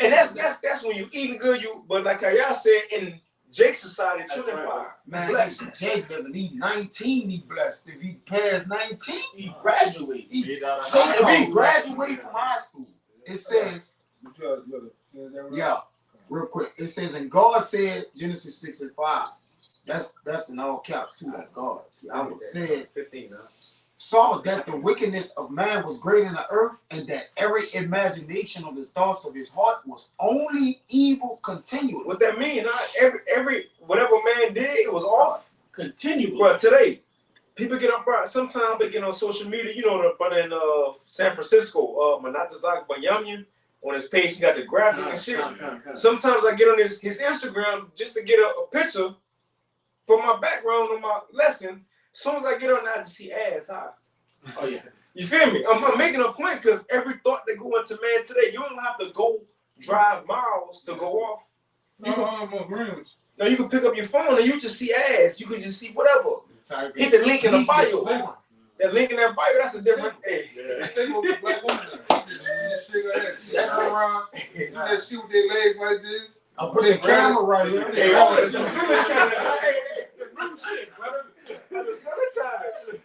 And that's when you eating good. But like how y'all said, in Jake's society, 25. Man, Jake never need 19. He blessed. If he passed 19, he graduated. If he graduated from high school, it says. Yeah. Real quick, it says, and God said, Genesis 6:5. That's in all caps too, like God. I would say 15 now. Saw that the wickedness of man was great in the earth, and that every imagination of the thoughts of his heart was only evil continually. What that mean? Every whatever man did, it was off continually. But today, people get up. Sometimes they get on social media. You know, the brother in San Francisco, Manatazak Bayamyan. On his page, he got the graphics and shit. Sometimes I get on his Instagram just to get a picture for my background on my lesson. As soon as I get on, I just see ass high. Oh yeah. You feel me? I'm making a point because every thought that go into man today, you don't have to go drive miles to go off. You can pick up your phone and you just see ass. You can just see whatever. Hit the link in the bio. That link in that bio, that's a different. Hey. That's around. Do that shit with their legs like this. I'll put the camera right here. Hey, oh, the summertime. The blue shit, brother. The summertime.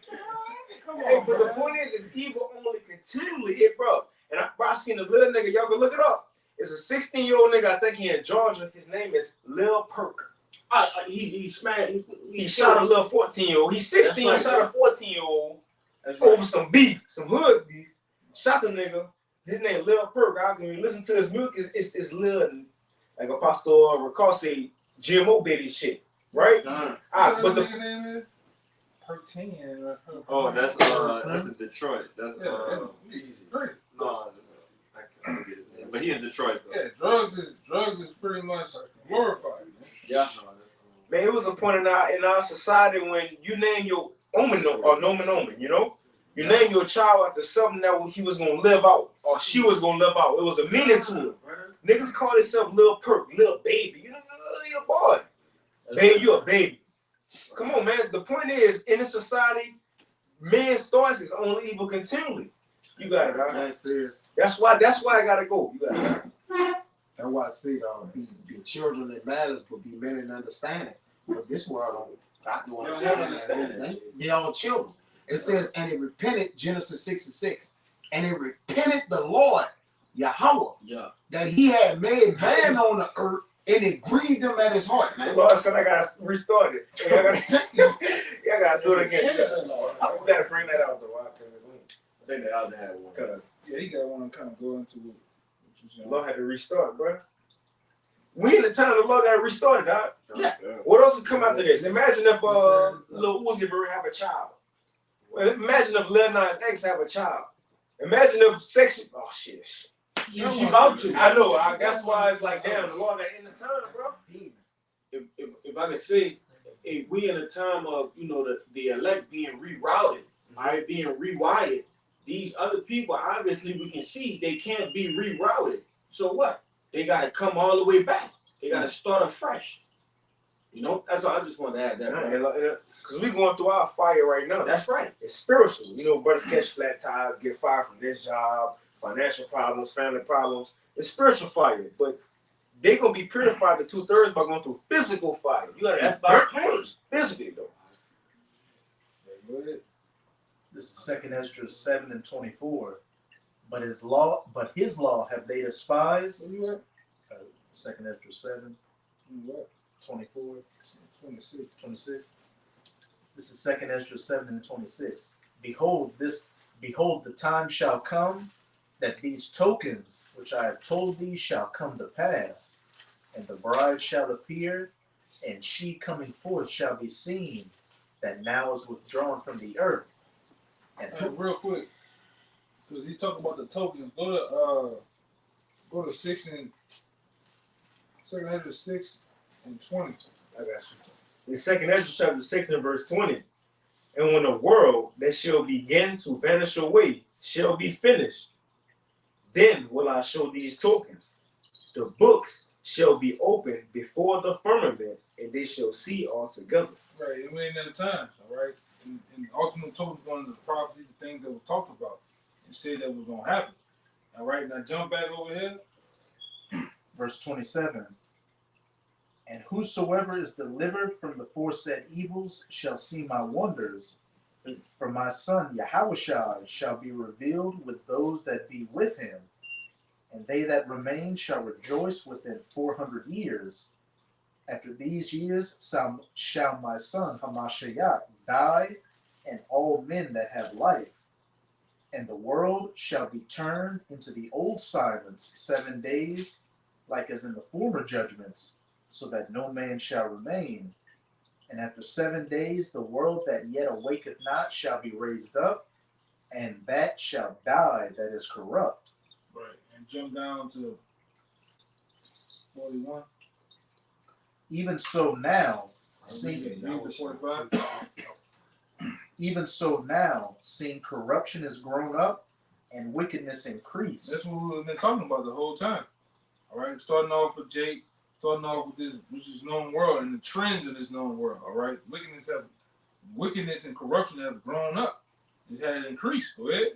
Come on, hey, but the point is, it's evil only continually, bro. And I seen a little nigga, y'all can look it up. It's a 16-year-old nigga, I think he in Georgia. His name is Lil Perk. He smacked. He shot a little 14-year-old. He's 16, right, shot a 14-year-old over some beef, some hood beef. Shot the nigga. His name Lil Perk. When you listen to his music, it's Lil, like Apostle Recall say, GMO baby shit, right? But the name is Perk 10. Oh, that's in Detroit. That's easy. Great. No, I can't forget his name. But he in Detroit though. Yeah, drugs is pretty much glorified. Man. Yeah. Man, it was a point in our society when you name your omen or nomen omen, you know? You name your child after something that he was gonna live out or she was gonna live out. It was a meaning to it. Niggas call themselves Lil Perk, Lil Baby. You know, you're a boy. Baby, you a baby. Come on, man. The point is, in a society, man's thoughts is only evil continually. You got it, huh? That's why I gotta go. You got it. That's why I say, be children that matters, but be men in understanding. But this world don't understand. They all children. It says, and it repented, Genesis 6:6, and it repented the Lord, Yahweh, that he had made man on the earth, and it grieved him at his heart. The Lord said, I gotta restart it. I gotta do it again. I gotta bring that out though. I think they out there had one. Yeah, he got one kind of go into it. The Lord had to restart, bro. We in the time the Lord got to restart it, dog. Yeah. What else would come after this? Imagine if Lil Uzi Vert have a child. Well, imagine if Lil Nas X have a child. Imagine if sexy. Oh shit. She about to. I know. That's why it's like, damn, the Lord got in the time, bro. If I could say, if we in a time of the elect being rerouted, being rewired. These other people, obviously, we can see they can't be rerouted. So what? They got to come all the way back. They got to start afresh. That's all. I just want to add that. Because we're going through our fire right now. That's right. It's spiritual. Brothers catch flat tires, get fired from this job, financial problems, family problems. It's spiritual fire. But they're going to be purified to 2/3 by going through physical fire. You got to burn first. Physically, though. This is 2 Ezra 7:24. But his law have they despised. 2 Ezra 7, 24, 26. This is 2 Ezra 7:26. Behold, the time shall come that these tokens which I have told thee shall come to pass, and the bride shall appear, and she coming forth shall be seen, that now is withdrawn from the earth. And real quick, because he talking about the tokens. Go to 6 and 2 Ezra 6 and 20. I got you. In 2 Ezra chapter 6 and verse 20. And when the world that shall begin to vanish away shall be finished, then will I show these tokens. The books shall be opened before the firmament, and they shall see altogether. Right, and we ain't at the time, all right? And ultimately told one of the prophecies, the things that were talked about, and said that was going to happen. All right, now jump back over here. Verse 27. And whosoever is delivered from the foresaid evils shall see my wonders. For my son Yahushua shall be revealed with those that be with him, and they that remain shall rejoice within 400 years. After these years shall my son Hamashiach die, and all men that have life. And the world shall be turned into the old silence 7 days, like as in the former judgments, so that no man shall remain. And after 7 days the world that yet awaketh not shall be raised up, and that shall die that is corrupt. Right, and jump down to 41. Even so now, even so now, seeing corruption is grown up and wickedness increased. That's what we've been talking about the whole time. All right, starting off with Jake, starting off with this known world and the trends of this known world. All right, wickedness and corruption have grown up. It had increased. Go ahead.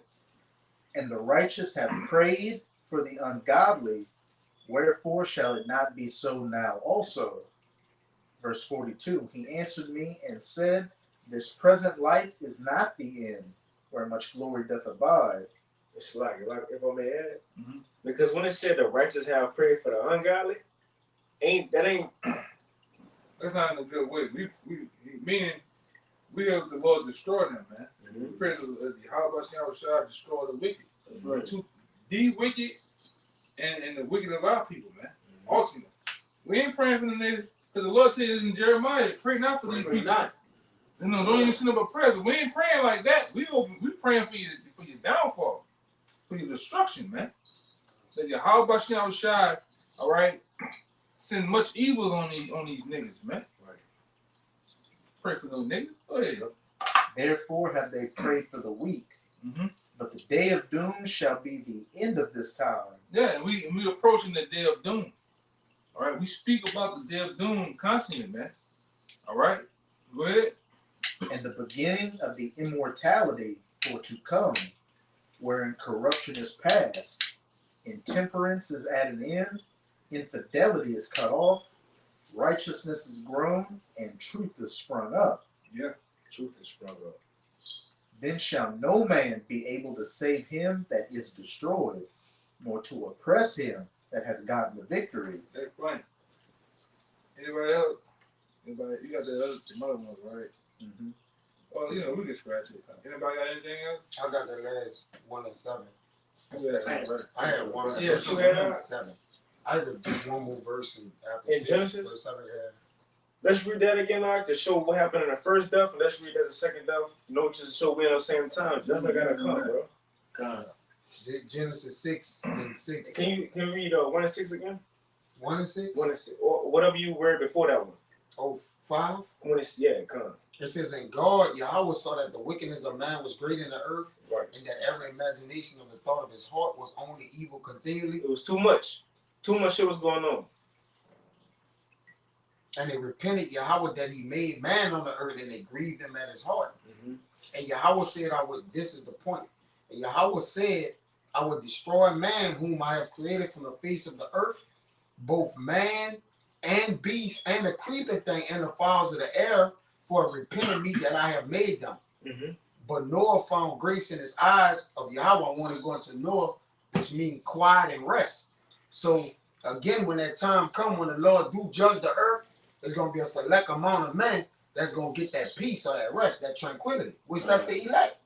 And the righteous have prayed for the ungodly. Wherefore shall it not be so now also? Verse 42, he answered me and said, this present life is not the end, where much glory doth abide. It's like, if I may add, because when it said the righteous have prayed for the ungodly, that's not in a good way. Meaning we have the Lord destroy them, man. We pray that how about Yahushua destroy the wicked? That's right. The wicked and the wicked of our people, man. Ultimately, we ain't praying for the niggas. Because the Lord tells in Jeremiah, pray not for these people. You know, don't even send up a prayer. We ain't praying like that. We praying for your downfall, for your destruction, man. So how about Yahushua, all right, send much evil on these niggas, man. Right. Pray for those niggas. Go ahead. Therefore have they prayed for the weak. But the day of doom shall be the end of this time. Yeah, and we approaching the day of doom. All right, we speak about the day of doom constantly, man. All right, go ahead. And the beginning of the immortality for to come, wherein corruption is past, intemperance is at an end, infidelity is cut off, righteousness is grown, and truth is sprung up. Yeah, truth is sprung up. Then shall no man be able to save him that is destroyed, nor to oppress him that hath gotten the victory. That's plain. Anybody else? Anybody? You got the other ones, right? Well, you know, we can scratch it. Anybody got anything else? I got the last 1 and 7. I had 1 and 7. I had just one more verse after in 6, Genesis. verse 7. Yeah. Let's read that again, Mark, to show what happened in the first death, and let's read that the second death. No, just to show we're on the same time. Judgment gotta come, bro. God. Genesis 6 and 6. Can you read 1 and 6 again? 1 and 6? 1 and 6. Or whatever you read before that one. Oh, 5? Come. It says, and God, Yahweh saw that the wickedness of man was great in the earth, right, and that every imagination of the thought of his heart was only evil continually. It was too much. Too much shit was going on. And they repented Yahweh that he made man on the earth, and they grieved him at his heart. And Yahweh said, this is the point. And Yahweh said, I would destroy man whom I have created from the face of the earth, both man and beast and the creeping thing and the fowls of the air, for repenting me that I have made them. But Noah found grace in his eyes of Yahweh. I want to go into Noah, which means quiet and rest. So again, when that time comes, when the Lord do judge the earth, there's going to be a select amount of men that's going to get that peace or that rest, that tranquility, which that's the elect,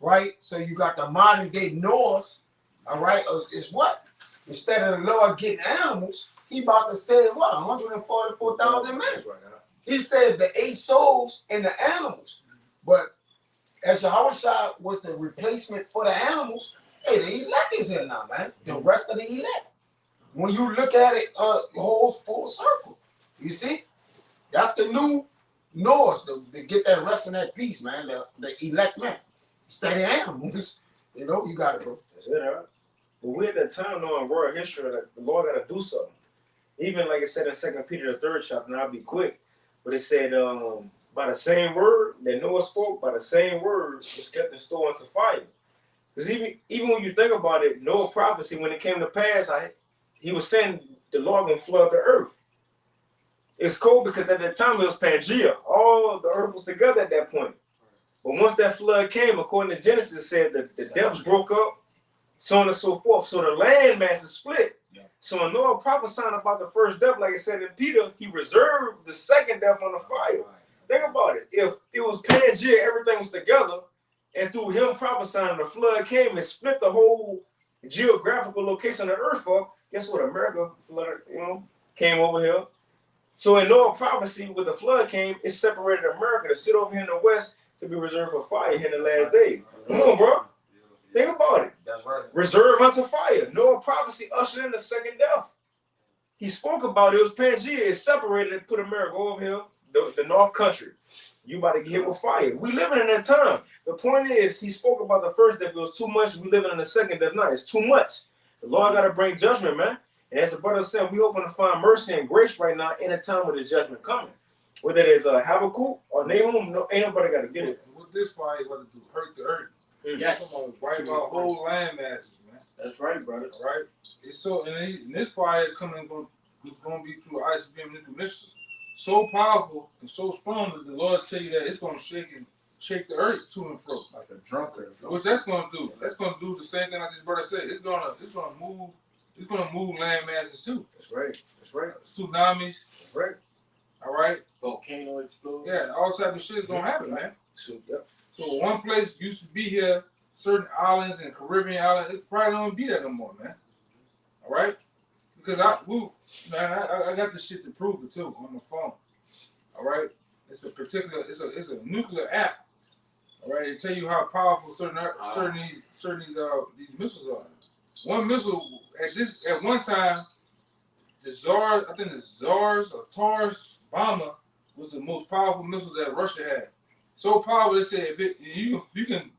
right? So you got the modern day Noahs, all right, is what? Instead of the Lord getting animals, he about to save what? 144,000 men. He saved the 8 souls and the animals. But as Yahushua was the replacement for the animals, hey, the elect is here now, man. The rest of the elect. When you look at it, holds full circle. You see? That's the new Noahs to get that rest and that peace, man. The elect man. Steady animals. You know, you got it, bro. That's it, all right? But we're at that time, though, in world history, that the Lord got to do something. Even like it said in 2 Peter the 3rd chapter, and I'll be quick, but it said by the same word that Noah spoke, by the same word was kept in store unto fire. Because even when you think about it, Noah prophecy, when it came to pass, he was saying the Lord gonna flood the earth. It's cold because at that time it was Pangea. All the earth was together at that point. But once that flood came, according to Genesis, it said that the depths broke up, so on and so forth. So the land masses split. Yeah. So when Noah prophesying about the first death, like I said in Peter, he reserved the second death on the fire. Think about it. If it was Pangea, everything was together, and through him prophesying, the flood came and split the whole geographical location of the earth up. Guess what? America flooded, came over here. So in Noah prophecy, with the flood came, it separated America to sit over here in the west to be reserved for fire here in the last days. Come on, bro. Think about it. That's right. Reserved unto fire. Noah prophecy ushered in the second death. He spoke about it. It was Pangea. It separated and put America over here, the North Country. You about to get hit with fire. We living in that time. The point is, he spoke about the first death. It was too much. We living in the second death now. It's too much. The Lord got to bring judgment, man. And as the brother said, we hoping to find mercy and grace right now in a time when the judgment coming. Whether it's Habakkuk or Nahum, ain't nobody got to get it. What this fire is going to do? Hurt the earth. Yes. Come on, wipe out whole land masses, man. That's right, brother. All right. It's so, and this fire is coming. It's going to be through ice beam nuclear missiles. So powerful and so strong that the Lord tell you that it's going to shake the earth to and fro like a drunkard. What that's going to do? That's going to do the same thing I just brother said. It's going to move land masses too. That's right. That's right. Tsunamis. That's right. All right. Volcano explosion. Yeah, all type of shit is gonna happen, man. So, yep. So one place used to be here, certain islands and Caribbean islands, it probably don't be that no more, man. All right. Because I got this shit to prove it too on my phone. All right. It's a nuclear app. All right. It tell you how powerful these missiles are. One missile at one time, the Tsar's bomber was the most powerful missile that Russia had. So powerful they said you can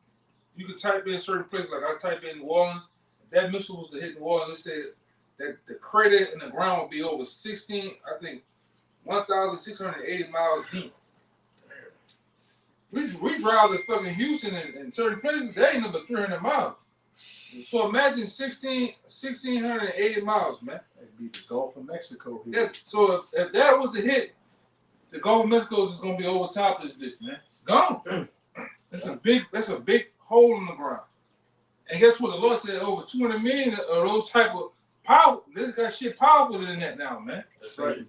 type in a certain place, like I type in New Orleans. If that missile was to hit New Orleans, they said that the crater in the ground would be over 1,680 miles deep. We drive to fucking Houston and certain places, they ain't number 300 miles. So imagine 1,680 miles, man. It'd be the Gulf of Mexico here. Yeah, so if that was the hit, the Gulf of Mexico is gonna be over top of this bitch, man. Gone. That's a big hole in the ground. And guess what? The Lord said over 200 million of those type of power. They got shit powerful than that now, man. That's right.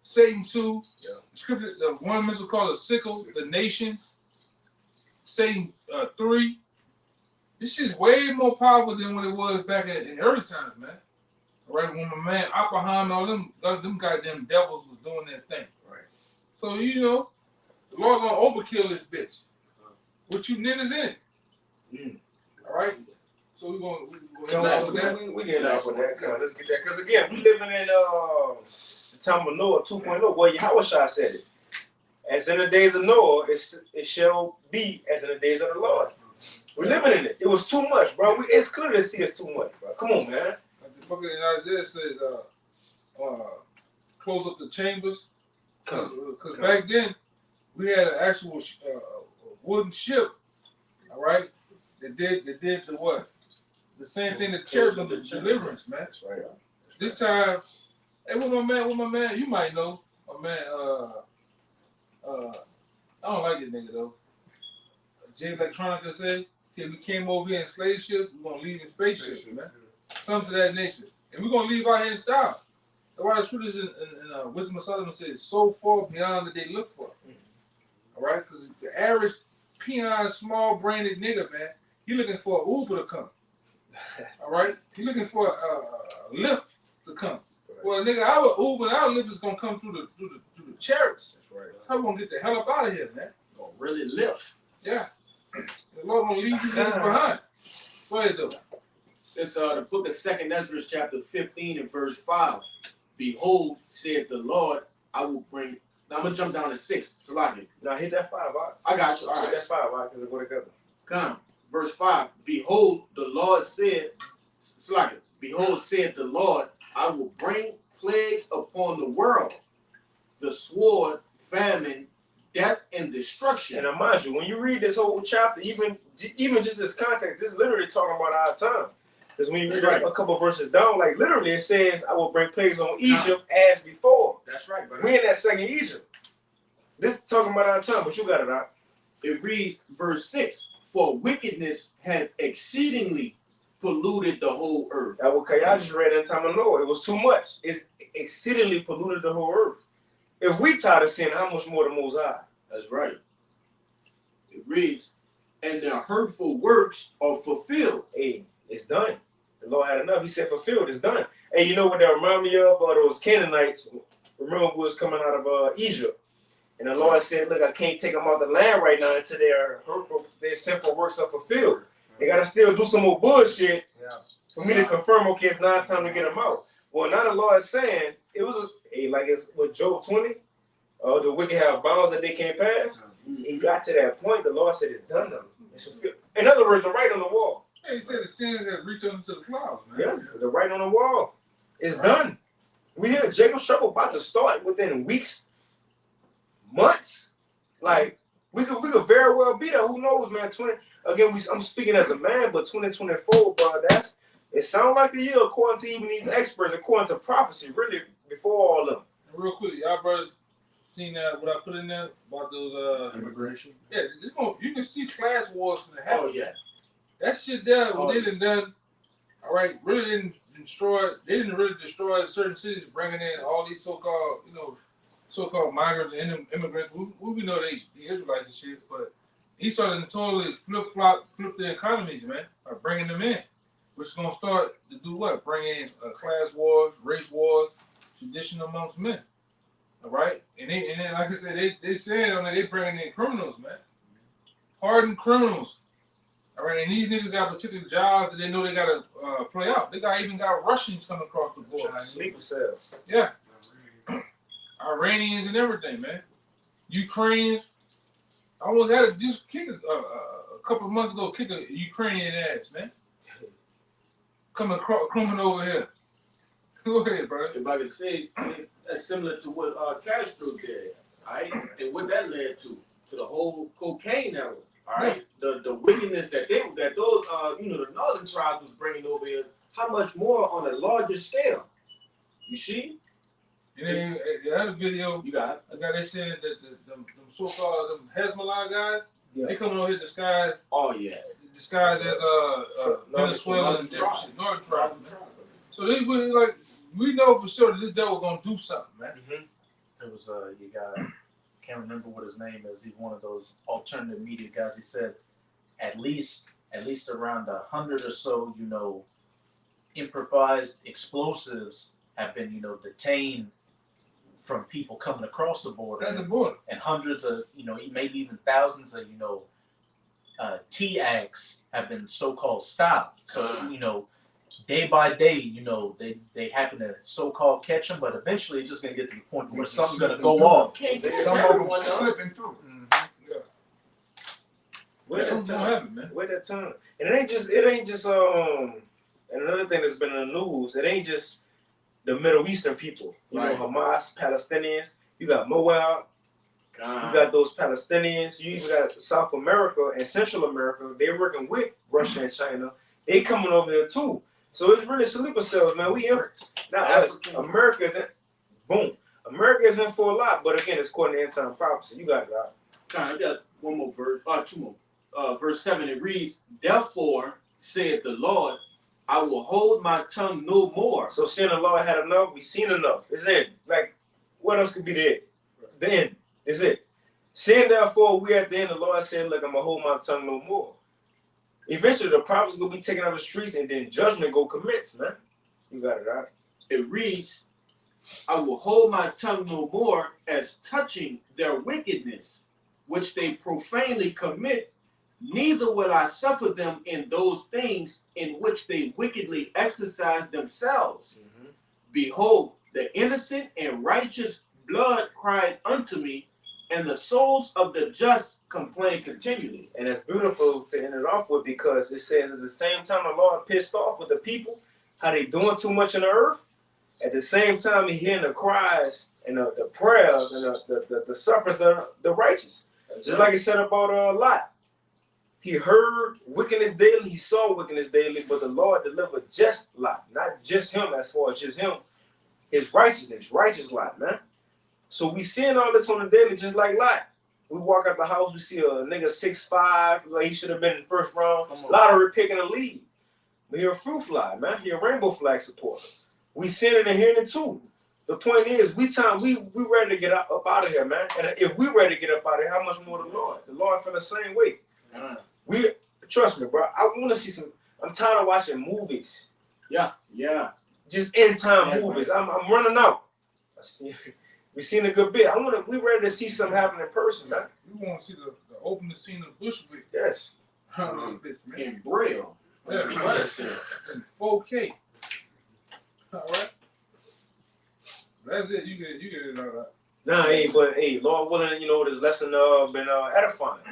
Satan 2. Yeah. Scripture, the one missile called a sickle, the nations. Satan 3. This shit is way more powerful than what it was back in early times, man. All right, when my man Oppenheimer, all them goddamn devils was doing their thing. Right. So the Lord gonna overkill this bitch. With you niggas in it. All right. So we gonna we get off with that. Come on, let's get that. Because again, we living in the time of Noah 2.0. Well, Yahushua said it. As in the days of Noah, it shall be as in the days of the Lord. We're living in it. It was too much, bro. It's clear to see it's too much, bro. Come on, man. The book of Isaiah says, close up the chambers. Because back then, we had an actual wooden ship, all right, that did the what? The same thing that cherubim did the deliverance, man. That's right. This time, hey, with my man, you might know, my man, I don't like this nigga though. Jay Electronica said we came over here in slave ships, we're gonna leave in spaceships, man. Something to that nature. And we're gonna leave out here in style. That's why the scriptures in Wisdom of Solomon says so far beyond that they look for. All right? Because the average peon, small brained nigga, man, he looking for an Uber to come. All right? He looking for a lift to come. Well, nigga, our Uber and our lift is gonna come through the chariots. That's right. I'm gonna get the hell up out of here, man. Gonna really lift. Yeah. The Lord gonna leave you niggas behind. Go ahead, though. It's the book of 2nd Ezra, chapter 15 and verse 5. Behold, said the Lord, I will bring. Now I'm gonna jump down to 6. Salaki. Now hit that 5, right? I got you. All Hit right. that 5, right? Because it go together. Come. Verse 5. Behold, the Lord said, Salaki. Behold, said the Lord, I will bring plagues upon the world, the sword, famine, death, and destruction. And mind you, when you read this whole chapter, even just this context, this is literally talking about our time. Because when you read a couple verses down, like literally it says, I will bring plagues on Egypt as before. That's right, brother. We in that second Egypt. This is talking about our time, but you got it out. It reads, verse 6, for wickedness had exceedingly polluted the whole earth. Okay, I just read that time of Noah. It was too much. It's exceedingly polluted the whole earth. If we tired of sin, how much more the Most High? That's right. It reads, and their hurtful works are fulfilled. Hey, it's done. The Lord had enough. He said, fulfilled, it's done. Hey, you know what that remind me of? Those Canaanites. Remember who was coming out of Egypt. And the Lord said, look, I can't take them out the land right now until their sinful works are fulfilled. They got to still do some more bullshit for me to confirm, okay, it's now it's time to get them out. Well, now the Lord is saying, it was, like it's with Job 20, the wicked have bounds that they can't pass. He got to that point, the Lord said, it's done now. It's fulfilled. In other words, the writing on the wall. Hey, he said the sins have reached up to the clouds, man. Yeah, the writing on the wall. It's done. We hear Jacob's trouble about to start within weeks, months. Like, we could very well be there. Who knows, man? I'm speaking as a man, but 2024, bro, it sounds like the year according to even these experts, according to prophecy, really, before all of them. And real quick, y'all brothers seen what I put in there about those immigration? Yeah, you can see class wars from the happen. Oh, yeah. That shit there, what they done, all right, really didn't really destroy certain cities, bringing in all these so-called migrants and immigrants. We know they Israelites and shit, but he started to totally flip the economies, man, by bringing them in, which is gonna start to do what? Bring in class wars, race wars, tradition amongst men. All right, and then like I said, they said on that they bringing in criminals, man, hardened criminals. All right, and these niggas got particular jobs that they know they gotta play out. They even got Russians coming across the border. Sleeper cells. Yeah. Iranians and everything, man. Ukrainians. I almost had to just kick a couple of months ago, kick a Ukrainian ass, man. Coming over here. Go ahead, bro. If I could say, that's similar to what Castro did, all right? And what that led to the whole cocaine era, all right? The wickedness that those the northern tribes was bringing over here, how much more on a larger scale? You see? And then the other video, you got I got they said that them so-called Hezbollah guys, they coming over here disguised. Oh yeah. Disguised as Venezuelan and Northern tribes. So we know for sure that this devil gonna do something, man. There was can't remember what his name is. He's one of those alternative media guys. He said at least around 100 or so, improvised explosives have been, detained from people coming across the border. At the border. And hundreds of, maybe even thousands of, TACs have been so-called stopped. So, day by day, they happen to so-called catch them, but eventually it's just going to get to the point where something's going to go off. Some of them slipping through. Yeah. Where that time? Man. Where that time? And it ain't just and another thing that's been in the news, it ain't just the Middle Eastern people. You know, Hamas, Palestinians, you got Moab, you got those Palestinians, you even got South America and Central America, they're working with Russia and China. They coming over there too. So it's really sleeper cells, man. We in now America is in for a lot, but again, it's according to end time prophecy. You got it out. I got one more verse, two more. Verse 7, it reads, therefore, saith the Lord, I will hold my tongue no more. So seeing the Lord had enough, we seen enough. It's it. Like, what else could be the end? The end. Is it. Seeing therefore we at the end, the Lord said, look, I'm going to hold my tongue no more. Eventually, the prophets going to be taken out of the streets and then judgment go commence, man. You got it right. It reads, I will hold my tongue no more as touching their wickedness, which they profanely commit, neither will I suffer them in those things in which they wickedly exercise themselves. Behold, the innocent and righteous blood cried unto me, and the souls of the just complain continually. And it's beautiful to end it off with, because it says at the same time the Lord pissed off with the people, how they doing too much in the earth. At the same time, he hearing the cries and the prayers and the sufferings of the righteous. Just like it said about Lot. He heard wickedness daily, he saw wickedness daily, but the Lord delivered just Lot. Not just him as far as just him. His righteousness, righteous Lot, man. So we seeing all this on the daily just like Lot. We walk out the house, we see a nigga 6'5", like he should have been in the first round. Lottery picking a lead. But he a fruit fly, man. He a rainbow flag supporter. We seeing it and hearing it too. The point is, we ready to get up out of here, man. And if we ready to get up out of here, how much more the Lord? The Lord feel the same way. We trust me, bro. I want to see some. I'm tired of watching movies. Yeah. Just end time movies. I'm running out. We seen a good bit. We ready to see something happen in person, man. We want to see the opening scene of Bushwick. Yes. In Braille. Yeah, in 4K. All right. That's it. You get it all right. Nah, but Lord willing, this lesson been edifying.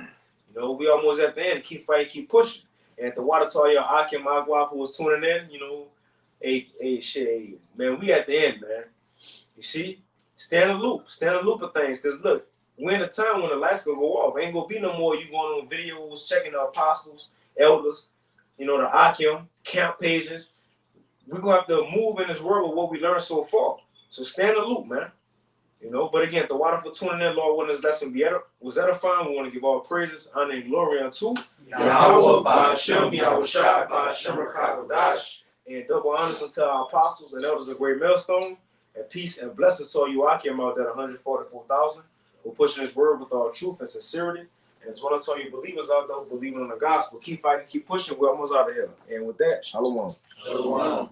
We almost at the end. Keep fighting, keep pushing. And at the water tower, Akim Agua, who was tuning in, shit, man, we at the end, man. You see? Stay in the loop of things. Because look, we're in a time when the lights gonna go off. Ain't gonna be no more you going on videos, checking the apostles, elders, the Akim, camp pages. We're gonna have to move in this world with what we learned so far. So stay in the loop, man. But again, the water for tuning in, Lord, when this lesson was edifying, we want to give all praises, honor, and glory unto Yahweh, Ba'ashem, Yahweh Shai, Ba'ashem, Rakadash, and double honors unto our apostles and elders of Great Millstone, and peace and blessings to all you Akim out there, 144,000, who pushing this word with all truth and sincerity. And as well as all you believers out there who believe in the gospel, keep fighting, keep pushing. We're almost out of here. And with that, shalom. Shalom.